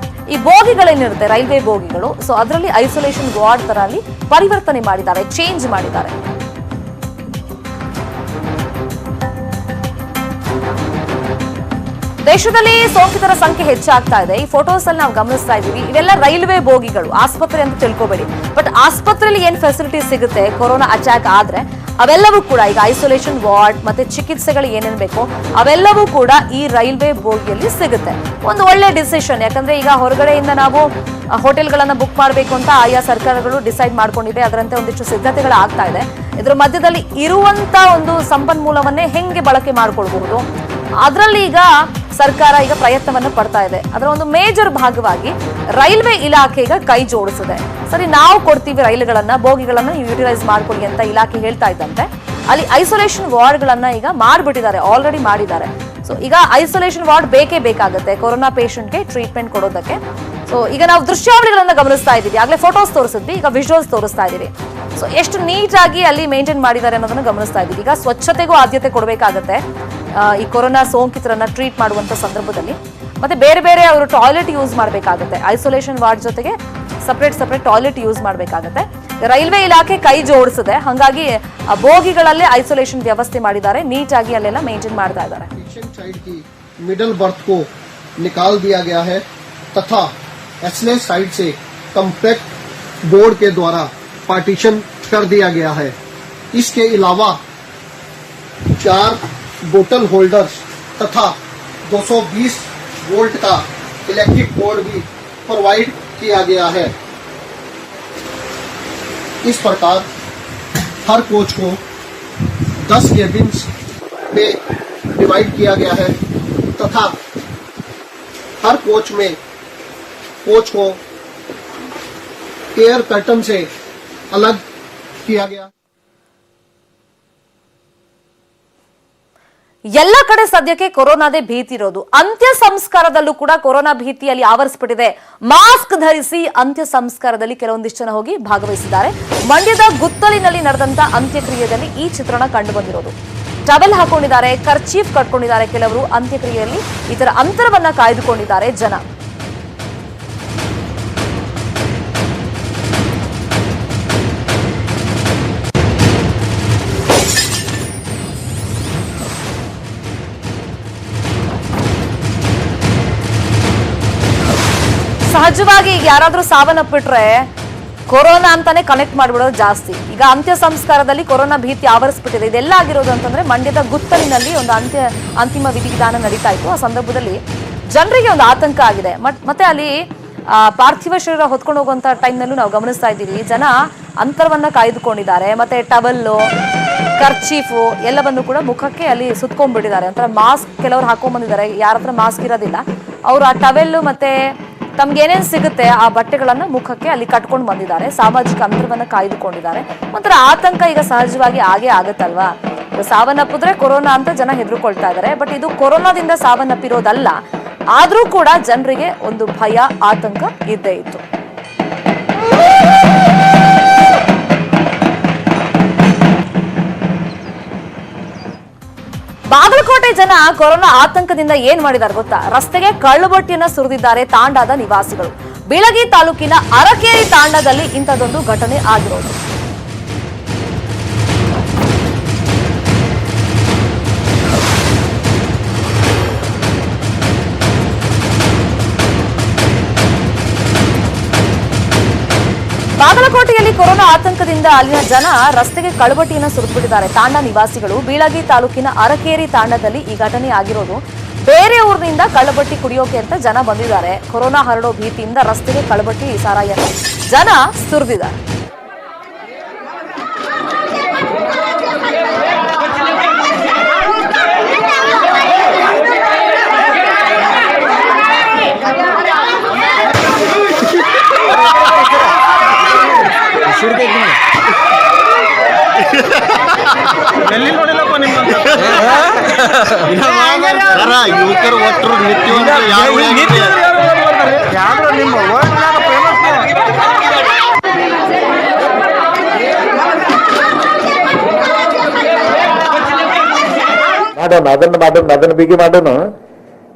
ಈ ಬೋಗಿಗಳೇನಿರುತ್ತೆ ರೈಲ್ವೆ ಬೋಗಿಗಳು, ಸೊ ಅದರಲ್ಲಿ ಐಸೋಲೇಷನ್ ವಾರ್ಡ್ ತರ ಅಲ್ಲಿ ಪರಿವರ್ತನೆ ಮಾಡಿದ್ದಾರೆ, ಚೇಂಜ್ ಮಾಡಿದ್ದಾರೆ. ದೇಶದಲ್ಲಿ ಸೋಂಕಿತರ ಸಂಖ್ಯೆ ಹೆಚ್ಚಾಗ್ತಾ ಇದೆ. ಈ ಫೋಟೋಸ್ ಅಲ್ಲಿ ನಾವು ಗಮನಿಸ್ತಾ ಇದೀವಿ. ಇವೆಲ್ಲ ರೈಲ್ವೆ ಬೋಗಿಗಳು, ಆಸ್ಪತ್ರೆ ಅಂತ ತಿಳ್ಕೊಬೇಡಿ. ಬಟ್ ಆಸ್ಪತ್ರೆಯಲ್ಲಿ ಏನ್ ಫೆಸಿಲಿಟಿ ಸಿಗುತ್ತೆ ಕೊರೋನಾ ಅಟ್ಯಾಕ್ ಆದ್ರೆ, ಅವೆಲ್ಲವೂ ಕೂಡ ಈಗ ಐಸೋಲೇಷನ್ ವಾರ್ಡ್ ಮತ್ತೆ ಚಿಕಿತ್ಸೆಗಳು ಏನೇನ್ ಬೇಕೋ ಅವೆಲ್ಲವೂ ಕೂಡ ಈ ರೈಲ್ವೆ ಬೋಗಿಯಲ್ಲಿ ಸಿಗುತ್ತೆ. ಒಂದು ಒಳ್ಳೆ ಡಿಸಿಷನ್. ಯಾಕಂದ್ರೆ ಈಗ ಹೊರಗಡೆಯಿಂದ ನಾವು ಹೋಟೆಲ್ಗಳನ್ನ ಬುಕ್ ಮಾಡಬೇಕು ಅಂತ ಆಯಾ ಸರ್ಕಾರಗಳು ಡಿಸೈಡ್ ಮಾಡ್ಕೊಂಡಿದೆ. ಅದರಂತೆ ಒಂದಿಷ್ಟು ಸಿದ್ಧತೆಗಳು ಆಗ್ತಾ ಇದೆ. ಇದ್ರ ಮಧ್ಯದಲ್ಲಿ ಇರುವಂತ ಒಂದು ಸಂಪನ್ಮೂಲವನ್ನೇ ಹೆಂಗೆ ಬಳಕೆ ಮಾಡ್ಕೊಳ್ಬಹುದು, ಅದರಲ್ಲಿ ಈಗ ಸರ್ಕಾರ ಈಗ ಪ್ರಯತ್ನವನ್ನು ಪಡ್ತಾ ಇದೆ. ಅದರ ಒಂದು ಮೇಜರ್ ಭಾಗವಾಗಿ ರೈಲ್ವೆ ಇಲಾಖೆ ಈಗ ಕೈ ಜೋಡಿಸಿದೆ. ಸರಿ, ನಾವು ಕೊಡ್ತೀವಿ ರೈಲುಗಳನ್ನ, ಬೋಗಿಗಳನ್ನ ಯುಟಿಲೈಸ್ ಮಾಡ್ಕೊಳ್ಳಿ ಅಂತ ಇಲಾಖೆ ಹೇಳ್ತಾ ಇದ್ದಂತೆ ಅಲ್ಲಿ ಐಸೋಲೇಷನ್ ವಾರ್ಡ್ಗಳನ್ನ ಈಗ ಮಾಡ್ಬಿಟ್ಟಿದ್ದಾರೆ, ಆಲ್ರೆಡಿ ಮಾಡಿದ್ದಾರೆ. ಸೊ ಈಗ ಐಸೋಲೇಷನ್ ವಾರ್ಡ್ ಬೇಕೇ ಬೇಕಾಗುತ್ತೆ ಕೊರೋನಾ ಪೇಷಂಟ್ಗೆ ಟ್ರೀಟ್ಮೆಂಟ್ ಕೊಡೋದಕ್ಕೆ. ಸೊ ಈಗ ನಾವು ದೃಶ್ಯಾವಳಿಗಳನ್ನ ಗಮನಿಸ್ತಾ ಇದ್ದೀವಿ. ಆಗ್ಲೇ ಫೋಟೋಸ್ ತೋರಿಸಿದ್ವಿ, ಈಗ ವಿಜುವಲ್ಸ್ ತೋರಿಸ್ತಾ ಇದೀವಿ. ಸೊ ಎಷ್ಟು ನೀಟಾಗಿ ಅಲ್ಲಿ ಮೇಂಟೈನ್ ಮಾಡಿದ್ದಾರೆ ಅನ್ನೋದನ್ನ ಗಮನಿಸ್ತಾ ಇದ್ದೀವಿ. ಈಗ ಸ್ವಚ್ಛತೆಗೂ ಆದ್ಯತೆ ಕೊಡಬೇಕಾಗತ್ತೆ ಈ ಕೊರೋನಾ ಸೋಂಕಿತರನ್ನ ಟ್ರೀಟ್ ಮಾಡುವಂತ ಸಂದರ್ಭದಲ್ಲಿ. ಮತ್ತೆ ಬೇರೆ ಬೇರೆ ಅವರು ಟಾಯ್ಲೆಟ್ ಯೂಸ್ ಮಾಡಬೇಕಾಗುತ್ತೆ. ಐಸೋಲೇಷನ್ ವಾರ್ಡ್ ಜೊತೆಗೆ ಸಪರೇಟ್ ಟಾಯ್ಲೆಟ್ ಯೂಸ್ ಮಾಡಬೇಕಾಗುತ್ತೆ. ರೈಲ್ವೆ ಇಲಾಖೆ ಕೈ ಜೋಡಿಸಿದೆ, ಹಾಗಾಗಿ ಬೋಗಿಗಳಲ್ಲೇ ಐಸೋಲೇಷನ್ ವ್ಯವಸ್ಥೆ ಮಾಡಿದ್ದಾರೆ, ನೀಟಾಗಿ ಅಲ್ಲೆಲ್ಲ ಮೇಂಟೈನ್ ಮಾಡ್ತಾ ಇದ್ದಾರೆ. साइड की मिडल बर्थ को निकाल दिया गया है तथा एक्सले साइड से कम्पैक्ट बोर्ड के द्वारा पार्टीशन कर दिया गया है. इसके अलावा 4 बोतल होल्डर्स तथा 220 वोल्ट का इलेक्ट्रिक बोर्ड भी प्रोवाइड किया गया है. इस प्रकार हर कोच को 10 केबिन्स में डिवाइड किया गया है तथा हर कोच में कोच को एयर कर्टन से अलग किया गया. ಎಲ್ಲ ಕಡೆ ಸದ್ಯಕ್ಕೆ ಕೊರೋನಾದೇ ಭೀತಿ ಇರೋದು. ಅಂತ್ಯ ಸಂಸ್ಕಾರದಲ್ಲೂ ಕೂಡ ಕೊರೋನಾ ಭೀತಿಯಲ್ಲಿ ಆವರಿಸಿಬಿಟ್ಟಿದೆ. ಮಾಸ್ಕ್ ಧರಿಸಿ ಅಂತ್ಯ ಸಂಸ್ಕಾರದಲ್ಲಿ ಕೆಲವೊಂದಿಷ್ಟು ಜನ ಹೋಗಿ ಭಾಗವಹಿಸಿದ್ದಾರೆ. ಮಂಡ್ಯದ ಗುತ್ತಲಿನಲ್ಲಿ ನಡೆದಂತ ಅಂತ್ಯಕ್ರಿಯೆಯಲ್ಲಿ ಈ ಚಿತ್ರಣ ಕಂಡು ಬಂದಿರೋದು. ಟವೆಲ್ ಹಾಕೊಂಡಿದ್ದಾರೆ, ಕರ್ಚೀಫ್ ಕಟ್ಕೊಂಡಿದ್ದಾರೆ. ಕೆಲವರು ಅಂತ್ಯಕ್ರಿಯೆಯಲ್ಲಿ ಈ ತರ ಅಂತರವನ್ನ ಕಾಯ್ದುಕೊಂಡಿದ್ದಾರೆ ಜನ. ಸಹಜವಾಗಿ ಈಗ ಯಾರಾದ್ರೂ ಸಾವನ್ನಪ್ಪಿಟ್ರೆ ಕೊರೋನಾ ಅಂತಾನೆ ಕನೆಕ್ಟ್ ಮಾಡ್ಬಿಡೋದು ಜಾಸ್ತಿ. ಈಗ ಅಂತ್ಯ ಸಂಸ್ಕಾರದಲ್ಲಿ ಕೊರೋನಾ ಭೀತಿ ಆವರಿಸ್ಬಿಟ್ಟಿದೆ. ಇದೆಲ್ಲ ಆಗಿರೋದು ಅಂತಂದ್ರೆ ಮಂಡ್ಯದ ಗುತ್ತಲಿನಲ್ಲಿ ಒಂದು ಅಂತಿಮ ವಿಧಿವಿಧಾನ ನಡೀತಾ ಇತ್ತು. ಆ ಸಂದರ್ಭದಲ್ಲಿ ಜನರಿಗೆ ಒಂದು ಆತಂಕ ಆಗಿದೆ. ಮತ್ತೆ ಅಲ್ಲಿ ಪಾರ್ಥಿವ ಶರೀರ ಹೊತ್ಕೊಂಡು ಹೋಗುವಂತ ಟೈಮ್ನಲ್ಲೂ ನಾವು ಗಮನಿಸ್ತಾ ಇದ್ದೀವಿ, ಜನ ಅಂತರವನ್ನ ಕಾಯ್ದುಕೊಂಡಿದ್ದಾರೆ. ಮತ್ತೆ ಟವಲ್ಲು, ಕರ್ಚೀಫು ಎಲ್ಲವನ್ನು ಕೂಡ ಮುಖಕ್ಕೆ ಅಲ್ಲಿ ಸುತ್ಕೊಂಡ್ಬಿಟ್ಟಿದ್ದಾರೆ. ಒಂಥರ ಮಾಸ್ಕ್ ಕೆಲವರು ಹಾಕೊಂಡ್ ಬಂದಿದ್ದಾರೆ. ಯಾರ ಹತ್ರ ಮಾಸ್ಕ್ ಇರೋದಿಲ್ಲ ಅವರು ಆ ಟವೆಲ್ಲು ಮತ್ತೆ ತಮ್ಗೇನೇನ್ ಸಿಗುತ್ತೆ ಆ ಬಟ್ಟೆಗಳನ್ನ ಮುಖಕ್ಕೆ ಅಲ್ಲಿ ಕಟ್ಕೊಂಡು ಬಂದಿದ್ದಾರೆ. ಸಾಮಾಜಿಕ ಅಂತರವನ್ನ ಕಾಯ್ದುಕೊಂಡಿದ್ದಾರೆ. ಒಂಥರ ಆತಂಕ ಈಗ ಸಹಜವಾಗಿ ಆಗೇ ಆಗತ್ತಲ್ವಾ. ಸಾವನ್ನಪ್ಪಿದ್ರೆ ಕೊರೋನಾ ಅಂತ ಜನ ಹೆದರ್ಕೊಳ್ತಾ ಇದ್ದಾರೆ. ಬಟ್ ಇದು ಕೊರೋನಾದಿಂದ ಸಾವನ್ನಪ್ಪಿರೋದಲ್ಲ. ಆದ್ರೂ ಕೂಡ ಜನರಿಗೆ ಒಂದು ಭಯ, ಆತಂಕ ಇದ್ದೇ ಇತ್ತು. ಬಾಗಲಕೋಟೆ ಜನ ಕೊರೋನಾ ಆತಂಕದಿಂದ ಏನ್ ಮಾಡಿದಾರೆ ಗೊತ್ತಾ? ರಸ್ತೆಗೆ ಕಳ್ಳುಬಟ್ಟಿಯನ್ನ ಸುರಿದಿದ್ದಾರೆ ತಾಂಡಾದ ನಿವಾಸಿಗಳು. ಬೀಳಗಿ ತಾಲೂಕಿನ ಅರಕೇರಿ ತಾಂಡಾದಲ್ಲಿ ಇಂಥದ್ದೊಂದು ಘಟನೆ ಆಗಿರೋದು. ಬಾಗಲಕೋಟೆಯಲ್ಲಿ ಕೊರೋನಾ ಆತಂಕದಿಂದ ಅಲ್ಲಿನ ಜನ ರಸ್ತೆಗೆ ಕಳ್ಳುಬಟ್ಟಿಯನ್ನ ಸುರಿದ್ಬಿಟ್ಟಿದ್ದಾರೆ. ತಾಂಡ ನಿವಾಸಿಗಳು ಬೀಳಗಿ ತಾಲೂಕಿನ ಅರಕೇರಿ ತಾಂಡದಲ್ಲಿ ಈ ಘಟನೆ ಆಗಿರೋದು. ಬೇರೆ ಊರಿನಿಂದ ಕಳ್ಳಬಟ್ಟಿ ಕುಡಿಯೋಕೆ ಅಂತ ಜನ ಬಂದಿದ್ದಾರೆ. ಕೊರೋನಾ ಹರಡೋ ಭೀತಿಯಿಂದ ರಸ್ತೆಗೆ ಕಳ್ಳಬಟ್ಟಿ ಸಾರಾಯನ್ನ ಜನ ಸುರಿದಿದ್ದಾರೆ. ಯುವಕರು ಒಟ್ಟರು ಮಾಡೋಣ ಅದನ್ನ ಬಿಗಿ ಮಾಡೋಣ.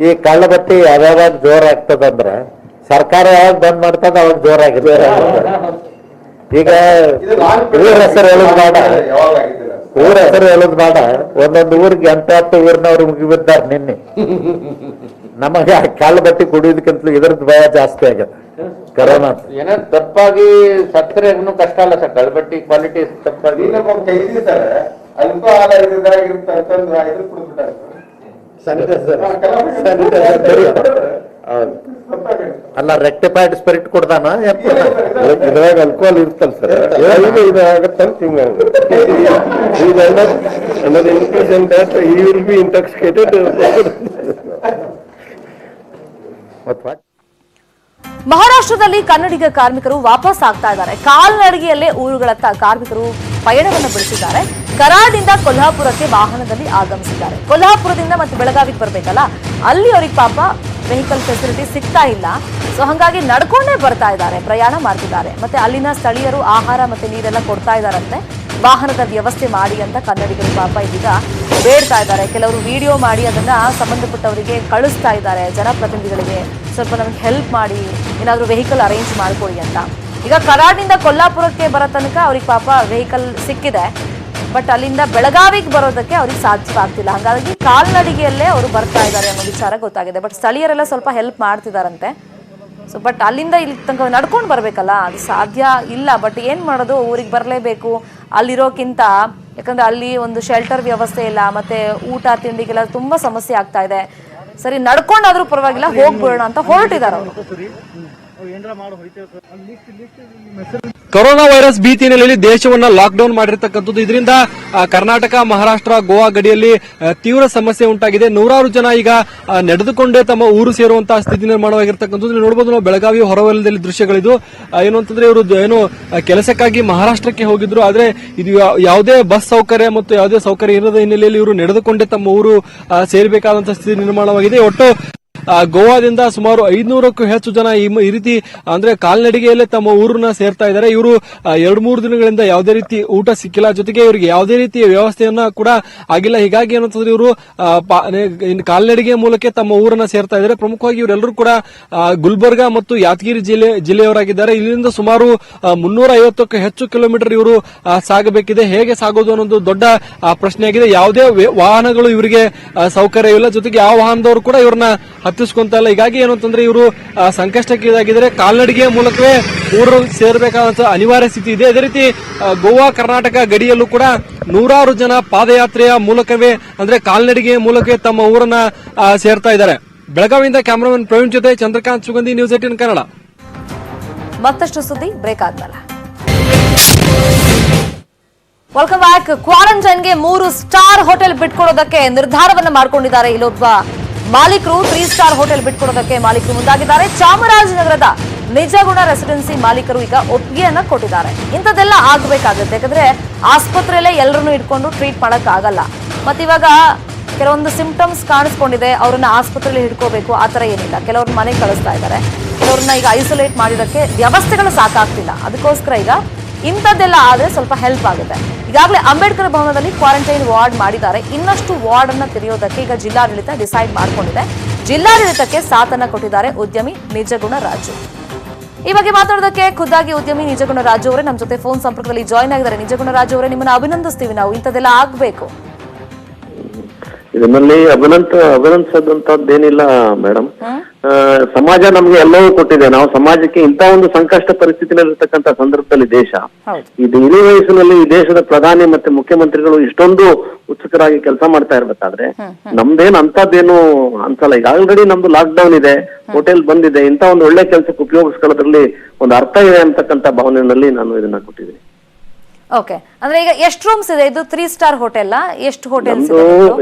ಈ ಕಳ್ಳಬಟ್ಟಿ ಯಾವ್ಯಾವಾಗ ಜೋರಾಗ್ತದಂದ್ರ ಸರ್ಕಾರ ಯಾವಾಗ ಬಂದ್ ಮಾಡ್ತದ ಅವಾಗ ಜೋರಾಗಿದೆ. ಈಗ ಊರ ಹೆಸರು ಹೇಳುದು ಬೇಡ, ಒಂದೊಂದು ಊರಿಗೆ 8 ಊರಿನವ್ರು ಮುಗಿಬಿದ್ದಾರೆ ನಿನ್ನೆ. ನಮಗೆ ಕಳ್ಳಬಟ್ಟಿ ಕುಡಿಯೋದಕ್ಕಿಂತಲೂ ಇದ್ರದ್ದು ಭಯ ಜಾಸ್ತಿ ಆಗ್ಯದ. ಕರೋನಾ ಏನೋ ತಪ್ಪಾಗಿ ಸತ್ತರೆ ಕಷ್ಟ ಅಲ್ಲ ಸರ್. ಕಳ್ಳಬಟ್ಟಿ ಕ್ವಾಲಿಟಿ ತಪ್ಪಾಗಿ ಅಲ್ಪ ಇದಾಗಿರುತ್ತೆ ಅಂತಂದ್ರೆ ಇದ್ರ ಕುಡಿದ್ಬಿಟ್ಟಾರೆ. ಅಲ್ಲ, ರೆಕ್ಟಿಫೈಡ್ ಸ್ಪಿರಿಟ್ ಕೊಡ್ದಾನ ಇದ್ರಾಗ ಅಲ್ಕೋಹಾಲ್ ಇರ್ತಲ್ಲ ಸರ್. ಮಹಾರಾಷ್ಟ್ರದಲ್ಲಿ ಕನ್ನಡಿಗ ಕಾರ್ಮಿಕರು ವಾಪಸ್ ಆಗ್ತಾ ಇದ್ದಾರೆ. ಕಾಲ್ನಡಿಗೆಯಲ್ಲೇ ಊರುಗಳತ್ತ ಕಾರ್ಮಿಕರು ಪಯಣವನ್ನು ಬೆಳೆಸಿದ್ದಾರೆ. ಕರಾಡ್ನಿಂದ ಕೊಲ್ಹಾಪುರಕ್ಕೆ ವಾಹನದಲ್ಲಿ ಆಗಮಿಸಿದ್ದಾರೆ. ಕೊಲ್ಹಾಪುರದಿಂದ ಮತ್ತೆ ಬೆಳಗಾವಿಗೆ ಬರ್ಬೇಕಲ್ಲ, ಅಲ್ಲಿ ಅವ್ರಿಗೆ ಪಾಪ ವೆಹಿಕಲ್ ಫೆಸಿಲಿಟಿ ಸಿಗ್ತಾ ಇಲ್ಲ. ಸೊ ಹಾಗಾಗಿ ನಡ್ಕೊಂಡೇ ಬರ್ತಾ ಇದ್ದಾರೆ, ಪ್ರಯಾಣ ಮಾಡ್ತಿದ್ದಾರೆ. ಮತ್ತೆ ಅಲ್ಲಿನ ಸ್ಥಳೀಯರು ಆಹಾರ ಮತ್ತೆ ನೀರೆಲ್ಲ ಕೊಡ್ತಾ ಇದ್ದಾರಂತೆ. ವಾಹನದ ವ್ಯವಸ್ಥೆ ಮಾಡಿ ಅಂತ ಕನ್ನಡಿಗರು ಪಾಪ ಇದೀಗ ಬೇಡ್ತಾ ಇದ್ದಾರೆ. ಕೆಲವರು ವಿಡಿಯೋ ಮಾಡಿ ಅದನ್ನ ಸಂಬಂಧಪಟ್ಟವರಿಗೆ ಕಳಿಸ್ತಾ ಇದ್ದಾರೆ, ಜನಪ್ರತಿನಿಧಿಗಳಿಗೆ ಸ್ವಲ್ಪ ನಮಗೆ ಹೆಲ್ಪ್ ಮಾಡಿ, ಏನಾದರೂ ವೆಹಿಕಲ್ ಅರೇಂಜ್ ಮಾಡ್ಕೊಳ್ಳಿ ಅಂತ. ಈಗ ಕರಾಡ್ನಿಂದ ಕೊಲ್ಲಾಪುರಕ್ಕೆ ಬರೋ ತನಕ ಅವ್ರಿಗೆ ಪಾಪ ವೆಹಿಕಲ್ ಸಿಕ್ಕಿದೆ. ಬಟ್ ಅಲ್ಲಿಂದ ಬೆಳಗಾವಿಗೆ ಬರೋದಕ್ಕೆ ಅವ್ರಿಗೆ ಸಾಧ್ಯವಾಗ್ತಿಲ್ಲ. ಹಾಗಾಗಿ ಕಾಲ್ನಡಿಗೆಯಲ್ಲೇ ಅವರು ಬರ್ತಾ ಇದ್ದಾರೆ ಅನ್ನೋ ವಿಚಾರ ಗೊತ್ತಾಗಿದೆ. ಬಟ್ ಸ್ಥಳೀಯರೆಲ್ಲ ಸ್ವಲ್ಪ ಹೆಲ್ಪ್ ಮಾಡ್ತಿದಾರಂತೆ. ಸೊ ಬಟ್ ಅಲ್ಲಿಂದ ಇಲ್ಲಿ ತನಕ ನಡ್ಕೊಂಡು ಬರ್ಬೇಕಲ್ಲ, ಅದು ಸಾಧ್ಯ ಇಲ್ಲ. ಬಟ್ ಏನ್ ಮಾಡೋದು, ಊರಿಗೆ ಬರಲೇಬೇಕು ಅಲ್ಲಿರೋಕ್ಕಿಂತ. ಯಾಕಂದ್ರೆ ಅಲ್ಲಿ ಒಂದು ಶೆಲ್ಟರ್ ವ್ಯವಸ್ಥೆ ಇಲ್ಲ, ಮತ್ತೆ ಊಟ ತಿಂಡಿಗೆಲ್ಲ ತುಂಬಾ ಸಮಸ್ಯೆ ಆಗ್ತಾ ಇದೆ. ಸರಿ ನಡ್ಕೊಂಡಾದ್ರೂ ಪರವಾಗಿಲ್ಲ, ಹೋಗ್ಬಿಡೋಣ ಅಂತ ಹೊರಟಿದ್ದಾರೆ ಅವರು. ಕೊರೋನಾ ವೈರಸ್ ಭೀತಿ ಹಿನ್ನೆಲೆಯಲ್ಲಿ ದೇಶವನ್ನ ಲಾಕ್ಡೌನ್ ಮಾಡಿರ್ತಕ್ಕಂಥದ್ದು. ಇದರಿಂದ ಕರ್ನಾಟಕ, ಮಹಾರಾಷ್ಟ್ರ, ಗೋವಾ ಗಡಿಯಲ್ಲಿ ತೀವ್ರ ಸಮಸ್ಯೆ ಉಂಟಾಗಿದೆ. ನೂರಾರು ಜನ ಈಗ ನಡೆದುಕೊಂಡೇ ತಮ್ಮ ಊರು ಸೇರುವಂತಹ ಸ್ಥಿತಿ ನಿರ್ಮಾಣವಾಗಿರ್ತಕ್ಕಂಥದ್ದು. ನೋಡಬಹುದು ನಾವು ಬೆಳಗಾವಿ ಹೊರವಲಯದಲ್ಲಿ ದೃಶ್ಯಗಳಿದು. ಏನು ಅಂತಂದ್ರೆ ಇವರು ಏನು ಕೆಲಸಕ್ಕಾಗಿ ಮಹಾರಾಷ್ಟ್ರಕ್ಕೆ ಹೋಗಿದ್ರು, ಆದ್ರೆ ಇದು ಯಾವುದೇ ಬಸ್ ಸೌಕರ್ಯ ಮತ್ತು ಯಾವುದೇ ಸೌಕರ್ಯ ಇರದ ಹಿನ್ನೆಲೆಯಲ್ಲಿ ಇವರು ನಡೆದುಕೊಂಡೇ ತಮ್ಮ ಊರು ಸೇರಬೇಕಾದಂತಹ ಸ್ಥಿತಿ ನಿರ್ಮಾಣವಾಗಿದೆ. ಒಟ್ಟು ಗೋವಾದಿಂದ ಸುಮಾರು 500ಕ್ಕೂ ಹೆಚ್ಚು ಜನ ಈ ರೀತಿ ಅಂದ್ರೆ ಕಾಲ್ನಡಿಗೆಯಲ್ಲೇ ತಮ್ಮ ಊರನ್ನ ಸೇರ್ತಾ ಇದ್ದಾರೆ. ಇವರು 2-3 ದಿನಗಳಿಂದ ಯಾವುದೇ ರೀತಿ ಊಟ ಸಿಕ್ಕಿಲ್ಲ, ಜೊತೆಗೆ ಇವರಿಗೆ ಯಾವುದೇ ರೀತಿಯ ವ್ಯವಸ್ಥೆಯನ್ನ ಕೂಡ ಆಗಿಲ್ಲ. ಹೀಗಾಗಿ ಏನಂತಂದ್ರೆ ಇವರು ಕಾಲ್ನಡಿಗೆ ಮೂಲಕ ತಮ್ಮ ಊರನ್ನ ಸೇರ್ತಾ ಇದ್ದಾರೆ. ಪ್ರಮುಖವಾಗಿ ಇವರೆಲ್ಲರೂ ಕೂಡ ಗುಲ್ಬರ್ಗ ಮತ್ತು ಯಾದಗಿರಿ ಜಿಲ್ಲೆಯವರಾಗಿದ್ದಾರೆ. ಇಲ್ಲಿಂದ ಸುಮಾರು 350ಕ್ಕೂ ಹೆಚ್ಚು ಕಿಲೋಮೀಟರ್ ಇವರು ಸಾಗಬೇಕಿದೆ. ಹೇಗೆ ಸಾಗೋದು ಅನ್ನೋದು ದೊಡ್ಡ ಪ್ರಶ್ನೆಯಾಗಿದೆ. ಯಾವುದೇ ವಾಹನಗಳು ಇವರಿಗೆ ಸೌಕರ್ಯವಿಲ್ಲ, ಜೊತೆಗೆ ಯಾವ ವಾಹನದವರು ಕೂಡ ಇವ್ರನ್ನ ಹತ್ತಿಸ್ಕೊಂತ ಇಲ್ಲ. ಹೀಗಾಗಿ ಏನು ಅಂತಂದ್ರೆ ಇವರು ಸಂಕಷ್ಟಕ್ಕೆ ಇದಾಗಿದ್ದಾರೆ. ಕಾಲ್ನಡಿಗೆಯ ಮೂಲಕವೇ ಊರು ಸೇರಬೇಕಾದಂತ ಅನಿವಾರ್ಯ ಸ್ಥಿತಿ ಇದೆ. ಅದೇ ರೀತಿ ಗೋವಾ ಕರ್ನಾಟಕ ಗಡಿಯಲ್ಲೂ ಕೂಡ ನೂರಾರು ಜನ ಪಾದಯಾತ್ರೆಯ ಮೂಲಕವೇ ಅಂದ್ರೆ ಕಾಲ್ನಡಿಗೆಯ ಮೂಲಕವೇ ತಮ್ಮ ಊರನ್ನ ಸೇರ್ತಾ ಇದ್ದಾರೆ. ಬೆಳಗಾವಿಯಿಂದ ಕ್ಯಾಮರಾಮನ್ ಪ್ರವೀಣ್ ಜೊತೆ ಚಂದ್ರಕಾಂತ್ ಸುಗಂಧಿ, ನ್ಯೂಸ್ 18 ಕನ್ನಡ. ಮತ್ತಷ್ಟು ಸುದ್ದಿ ಬ್ರೇಕ್ ಆದ್ಮೇಲೆ. Welcome back. ಕ್ವಾರಂಟೈನ್ಗೆ 3 ಸ್ಟಾರ್ ಹೋಟೆಲ್ ಬಿಟ್ಕೊಡೋದಕ್ಕೆ ನಿರ್ಧಾರವನ್ನ ಮಾಡ್ಕೊಂಡಿದ್ದಾರೆ ಇಲ್ಲೊಬ್ಬ ಮಾಲೀಕರು 3 ಸ್ಟಾರ್ ಹೋಟೆಲ್ ಬಿಟ್ಕೊಡೋದಕ್ಕೆ ಮಾಲೀಕರು ಮುಂದಾಗಿದ್ದಾರೆ. ಚಾಮರಾಜನಗರದ ನಿಜಗುಣ ರೆಸಿಡೆನ್ಸಿ ಮಾಲೀಕರು ಈಗ ಒಪ್ಪಿಗೆಯನ್ನ ಕೊಟ್ಟಿದ್ದಾರೆ. ಇಂಥದ್ದೆಲ್ಲ ಆಗ್ಬೇಕಾಗುತ್ತೆ, ಯಾಕಂದ್ರೆ ಆಸ್ಪತ್ರೆಯಲ್ಲೇ ಎಲ್ಲರನ್ನು ಇಟ್ಕೊಂಡು ಟ್ರೀಟ್ ಮಾಡಕ್ ಆಗಲ್ಲ. ಮತ್ತಿವಾಗ ಕೆಲವೊಂದು ಸಿಂಪ್ಟಮ್ಸ್ ಕಾಣಿಸ್ಕೊಂಡಿದೆ, ಅವ್ರನ್ನ ಆಸ್ಪತ್ರೆಯಲ್ಲಿ ಹಿಡ್ಕೋಬೇಕು, ಆ ಥರ ಏನಿಲ್ಲ. ಕೆಲವ್ರನ್ನ ಮನೆಗೆ ಕಳಿಸ್ತಾ ಇದ್ದಾರೆ, ಕೆಲವ್ರನ್ನ ಈಗ ಐಸೋಲೇಟ್ ಮಾಡಿರೋಕ್ಕೆ ವ್ಯವಸ್ಥೆಗಳು ಸಾಕಾಗ್ತಿಲ್ಲ. ಅದಕ್ಕೋಸ್ಕರ ಈಗ ಇಂಥದ್ದೆಲ್ಲ ಆದರೆ ಸ್ವಲ್ಪ ಹೆಲ್ಪ್ ಆಗುತ್ತೆ. ಈಗಾಗಲೇ ಅಂಬೇಡ್ಕರ್ ಭವನದಲ್ಲಿ ಕ್ವಾರಂಟೈನ್ ವಾರ್ಡ್ ಮಾಡಿದ್ದಾರೆ. ಇನ್ನಷ್ಟು ವಾರ್ಡ್ ಅನ್ನ ತೆರೆಯೋದಕ್ಕೆ ಈಗ ಜಿಲ್ಲಾಡಳಿತ ಡಿಸೈಡ್ ಮಾಡಿಕೊಂಡಿದೆ. ಜಿಲ್ಲಾಡಳಿತಕ್ಕೆ ಸಾಥನ್ನ ಕೊಟ್ಟಿದ್ದಾರೆ ಉದ್ಯಮಿ ನಿಜಗುಣ ರಾಜು. ಈ ಬಗ್ಗೆ ಮಾತಾಡೋದಕ್ಕೆ ಖುದ್ದಾಗಿ ಉದ್ಯಮಿ ನಿಜಗುಣ ರಾಜು ಅವರೇ ನಮ್ಮ ಜೊತೆ ಫೋನ್ ಸಂಪರ್ಕದಲ್ಲಿ ಜಾಯ್ನ್ ಆಗಿದ್ದಾರೆ. ನಿಜಗುಣ ರಾಜು ಅವರೇ, ನಿಮ್ಮನ್ನ ಅಭಿನಂದಿಸ್ತೀವಿ ನಾವು. ಇಂಥದ್ದೆಲ್ಲ ಆಗ್ಬೇಕು. ಇದರಲ್ಲಿ ಅಭಿನಂದಿಸದಂತದ್ದೇನಿಲ್ಲ ಮೇಡಮ್. ಸಮಾಜ ನಮ್ಗೆ ಎಲ್ಲವೂ ಕೊಟ್ಟಿದೆ. ನಾವು ಸಮಾಜಕ್ಕೆ ಇಂಥ ಒಂದು ಸಂಕಷ್ಟ ಪರಿಸ್ಥಿತಿನಲ್ಲಿರ್ತಕ್ಕಂಥ ಸಂದರ್ಭದಲ್ಲಿ ದೇಶ ಇದು ಇಳಿ ವಯಸ್ಸಿನಲ್ಲಿ ಈ ದೇಶದ ಪ್ರಧಾನಿ ಮತ್ತೆ ಮುಖ್ಯಮಂತ್ರಿಗಳು ಇಷ್ಟೊಂದು ಉತ್ಸುಕರಾಗಿ ಕೆಲಸ ಮಾಡ್ತಾ ಇರ್ಬೇಕಾದ್ರೆ ನಮ್ದೇನು ಅಂತದ್ದೇನು ಅನ್ಸಲ್ಲ. ಈಗ ಆಲ್ರೆಡಿ ನಮ್ದು ಲಾಕ್ ಡೌನ್ ಇದೆ, ಹೋಟೆಲ್ ಬಂದಿದೆ. ಇಂಥ ಒಂದು ಒಳ್ಳೆ ಕೆಲಸಕ್ಕೆ ಉಪಯೋಗಿಸ್ಕೊಳ್ಳೋದ್ರಲ್ಲಿ ಒಂದು ಅರ್ಥ ಇದೆ ಅಂತಕ್ಕಂಥ ಭಾವನೆಯಲ್ಲಿ ನಾನು ಇದನ್ನ ಕೊಟ್ಟಿದ್ದೀನಿ. ಓಕೆ, ಅಂದ್ರೆ ಈಗ ಎಷ್ಟು ರೂಮ್ಸ್ ಇದೆ ಇದು? 3 ಸ್ಟಾರ್ ಹೋಟೆಲ್ ಎಷ್ಟು ಹೋಟೆಲ್ಸ್?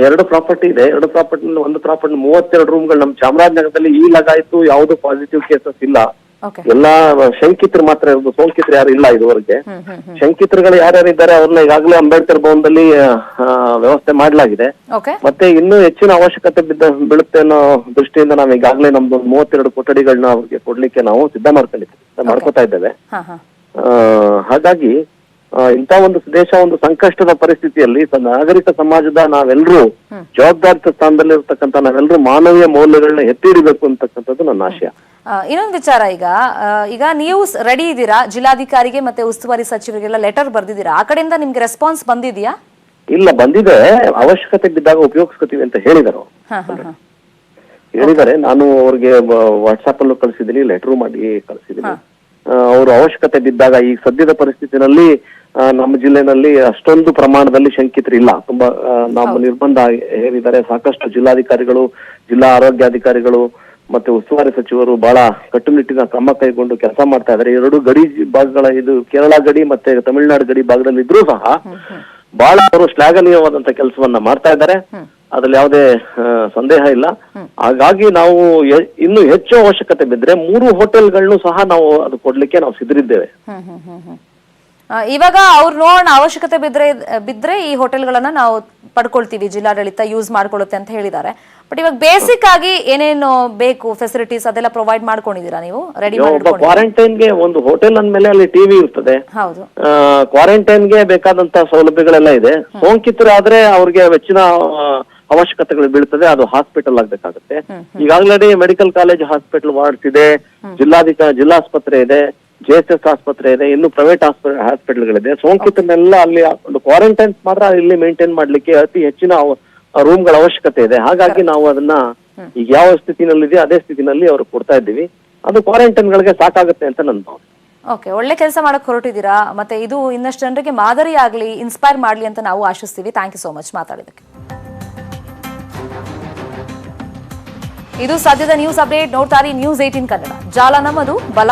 2 ಪ್ರಾಪರ್ಟಿ ಇದೆ. 2 ಪ್ರಾಪರ್ಟಿ, ಒಂದು ಪ್ರಾಪರ್ಟಿ 32 ರೂಮ್ಗಳು. ನಮ್ಮ ಚಾಮರಾಜನಗರದಲ್ಲಿ ಈ ಲಗಾಯ್ತು, ಯಾವ್ದು ಪಾಸಿಟಿವ್ ಕೇಸಸ್ ಇಲ್ಲ. ಎಲ್ಲಾ ಶಂಕಿತರು ಮಾತ್ರ ಇರೋದು, ಸೋಂಕಿತರು ಯಾರು ಇಲ್ಲ ಇದುವರೆಗೆ. ಶಂಕಿತರುಗಳು ಯಾರ್ಯಾರಿದ್ದಾರೆ ಅವ್ರನ್ನ ಈಗಾಗಲೇ ಅಂಬೇಡ್ಕರ್ ಭವನದಲ್ಲಿ ವ್ಯವಸ್ಥೆ ಮಾಡಲಾಗಿದೆ. ಮತ್ತೆ ಇನ್ನೂ ಹೆಚ್ಚಿನ ಅವಶ್ಯಕತೆ ಬೀಳುತ್ತೆ ಅನ್ನೋ ದೃಷ್ಟಿಯಿಂದ ನಾವು ಈಗಾಗಲೇ ನಮ್ದು 32 ಕೊಠಡಿಗಳನ್ನ ಅವ್ರಿಗೆ ಕೊಡ್ಲಿಕ್ಕೆ ನಾವು ಸಿದ್ಧ ಮಾಡ್ಕೋತಾ ಇದ್ದೇವೆ. ಹಾಗಾಗಿ ಇಂಥ ಒಂದು ದೇಶ ಒಂದು ಸಂಕಷ್ಟದ ಪರಿಸ್ಥಿತಿಯಲ್ಲಿ ನಾಗರಿಕ ಸಮಾಜದ ನಾವೆಲ್ಲರೂ ಜವಾಬ್ದಾರಿತ ಸ್ಥಾನದಲ್ಲಿ ಇರ್ತಕ್ಕಂಥ ನಾವೆಲ್ಲರೂ ಮಾನವೀಯ ಮೌಲ್ಯಗಳನ್ನ ಎತ್ತಿ ಹಿಡಿಬೇಕು ಅಂತಕ್ಕಂಥದ್ದು ನನ್ನ ಆಶಯ. ಇನ್ನೊಂದು ವಿಚಾರ, ಈಗ ನೀವು ರೆಡಿ ಇದ್ದೀರಾ? ಜಿಲ್ಲಾಧಿಕಾರಿಗೆ ಮತ್ತೆ ಉಸ್ತುವಾರಿ ಸಚಿವರಿಗೆಲ್ಲ ಲೆಟರ್ ಬರ್ದಿದ್ದೀರಾ? ಆ ಕಡೆಯಿಂದ ನಿಮ್ಗೆ ರೆಸ್ಪಾನ್ಸ್ ಬಂದಿದ್ಯಾ? ಇಲ್ಲ, ಬಂದಿದೆ. ಅವಶ್ಯಕತೆ ಬಿದ್ದಾಗ ಉಪಯೋಗಿಸ್ಕೊತೀವಿ ಅಂತ ಹೇಳಿದ್ದಾರೆ. ನಾನು ಅವ್ರಿಗೆ ವಾಟ್ಸಾಪ್ ಅಲ್ಲೂ ಕಳಿಸಿದ್ದೀನಿ, ಲೆಟರ್ ಮಾಡಿ ಕಳಿಸಿದ್ದೀನಿ. ಅವರು ಅವಶ್ಯಕತೆ ಬಿದ್ದಾಗ, ಈ ಸದ್ಯದ ಪರಿಸ್ಥಿತಿನಲ್ಲಿ ನಮ್ಮ ಜಿಲ್ಲೆನಲ್ಲಿ ಅಷ್ಟೊಂದು ಪ್ರಮಾಣದಲ್ಲಿ ಶಂಕಿತರು ಇಲ್ಲ. ತುಂಬಾ ನಮ್ಮ ನಿರ್ಬಂಧ ಹೇರಿದ್ದಾರೆ. ಸಾಕಷ್ಟು ಜಿಲ್ಲಾಧಿಕಾರಿಗಳು, ಜಿಲ್ಲಾ ಆರೋಗ್ಯಾಧಿಕಾರಿಗಳು ಮತ್ತೆ ಉಸ್ತುವಾರಿ ಸಚಿವರು ಬಹಳ ಕಟ್ಟುನಿಟ್ಟಿನ ಕ್ರಮ ಕೈಗೊಂಡು ಕೆಲಸ ಮಾಡ್ತಾ ಇದ್ದಾರೆ. 2 ಗಡಿ ಭಾಗಗಳ, ಇದು ಕೇರಳ ಗಡಿ ಮತ್ತೆ ತಮಿಳುನಾಡು ಗಡಿ ಭಾಗದಲ್ಲಿ ಇದ್ರೂ ಸಹ ಬಹಳ ಅವರು ಶ್ಲಾಘನೀಯವಾದಂತ ಕೆಲಸವನ್ನ ಮಾಡ್ತಾ ಇದ್ದಾರೆ. ಅದ್ರಲ್ಲಿ ಯಾವುದೇ ಸಂದೇಹ ಇಲ್ಲ. ಹಾಗಾಗಿ ನಾವು ಇನ್ನು ಹೆಚ್ಚು ಅವಶ್ಯಕತೆ ಬಿದ್ರೆ 3 ಹೋಟೆಲ್ಗಳನ್ನು ಸಹ ನಾವು ಅದು ಕೊಡ್ಲಿಕ್ಕೆ ನಾವು ಸಿದ್ಧರಿದ್ದೇವೆ. ಇವಾಗ ಅವ್ರು ನೋಡೋಣ, ಅವಶ್ಯಕತೆ ಬಿದ್ರೆ ಈ ಹೋಟೆಲ್ಗಳನ್ನ ನಾವು ಪಡ್ಕೊಳ್ತೀವಿ, ಜಿಲ್ಲಾಡಳಿತ ಯೂಸ್ ಮಾಡ್ಕೊಳ್ಳುತ್ತೆ ಅಂತ ಹೇಳಿದ್ದಾರೆ. ಬಟ್ ಇವಾಗ ಬೇಸಿಕ್ ಆಗಿ ಏನೇನು ಬೇಕು ಫೆಸಿಲಿಟೀಸ್ ಅದೆಲ್ಲ ಪ್ರೊವೈಡ್ ಮಾಡ್ಕೊಂಡಿದ್ದೀರಾ ನೀವು? ರೆಡಿ ಕ್ವಾರಂಟೈನ್ಗೆ ಒಂದು ಹೋಟೆಲ್ ಅಂದ್ಮೇಲೆ ಅಲ್ಲಿ ಟಿವಿ ಇರ್ತದೆ. ಹೌದು, ಕ್ವಾರಂಟೈನ್ಗೆ ಬೇಕಾದಂತ ಸೌಲಭ್ಯಗಳೆಲ್ಲ ಇದೆ. ಸೋಂಕಿತರಾದ್ರೆ ಅವ್ರಿಗೆ ಹೆಚ್ಚಿನ ಅವಶ್ಯಕತೆಗಳು ಬೀಳ್ತದೆ, ಅದು ಹಾಸ್ಪಿಟಲ್ ಆಗ್ಬೇಕಾಗುತ್ತೆ. ಈಗಾಗಲೇ ಮೆಡಿಕಲ್ ಕಾಲೇಜ್ ಹಾಸ್ಪಿಟಲ್ ವಾರ್ಡ್ಸ್ ಇದೆ, ಜಿಲ್ಲಾಸ್ಪತ್ರೆ ಇದೆ, JSS ಆಸ್ಪತ್ರೆ ಇದೆ, ಇನ್ನು ಪ್ರೈವೇಟ್ ಹಾಸ್ಪಿಟಲ್ಗಳಿದೆ. ಸೋಂಕಿತರನ್ನೆಲ್ಲ ಅಲ್ಲಿ ಒಂದು ಕ್ವಾರಂಟೈನ್ಸ್ ಮಾತ್ರ ಇಲ್ಲಿ ಮೇಂಟೈನ್ ಮಾಡ್ಲಿಕ್ಕೆ ಅತಿ ಹೆಚ್ಚಿನ ರೂಮ್ಗಳ ಅವಶ್ಯಕತೆ ಇದೆ. ಹಾಗಾಗಿ ನಾವು ಅದನ್ನ ಈಗ ಯಾವ ಸ್ಥಿತಿನಲ್ಲಿದೆ ಅದೇ ಸ್ಥಿತಿನಲ್ಲಿ ಅವ್ರು ಕೊಡ್ತಾ ಇದ್ದೀವಿ. ಅದು ಕ್ವಾರಂಟೈನ್ಗಳಿಗೆ ಸಾಕಾಗುತ್ತೆ ಅಂತ ನನ್ನ ಭಾವನೆ. ಓಕೆ, ಒಳ್ಳೆ ಕೆಲಸ ಮಾಡಕ್ ಹೊರಟಿದ್ದೀರಾ. ಮತ್ತೆ ಇದು ಇನ್ನಷ್ಟು ಜನರಿಗೆ ಮಾದರಿ ಆಗ್ಲಿ, ಇನ್ಸ್ಪೈರ್ ಮಾಡ್ಲಿ ಅಂತ ನಾವು ಆಶಿಸ್ತೀವಿ. ಥ್ಯಾಂಕ್ ಯು ಸೋ ಮಚ್ ಮಾತಾಡಿದಕ್ಕೆ. ಇದು ಸದ್ಯದ ನ್ಯೂಸ್ ಅಪ್ಡೇಟ್. ನೋಡ್ತಾರೆ ನ್ಯೂಸ್ 18 ಕನ್ನಡ. ಜಾಲ ನಮ್ಮದು, ಬಲ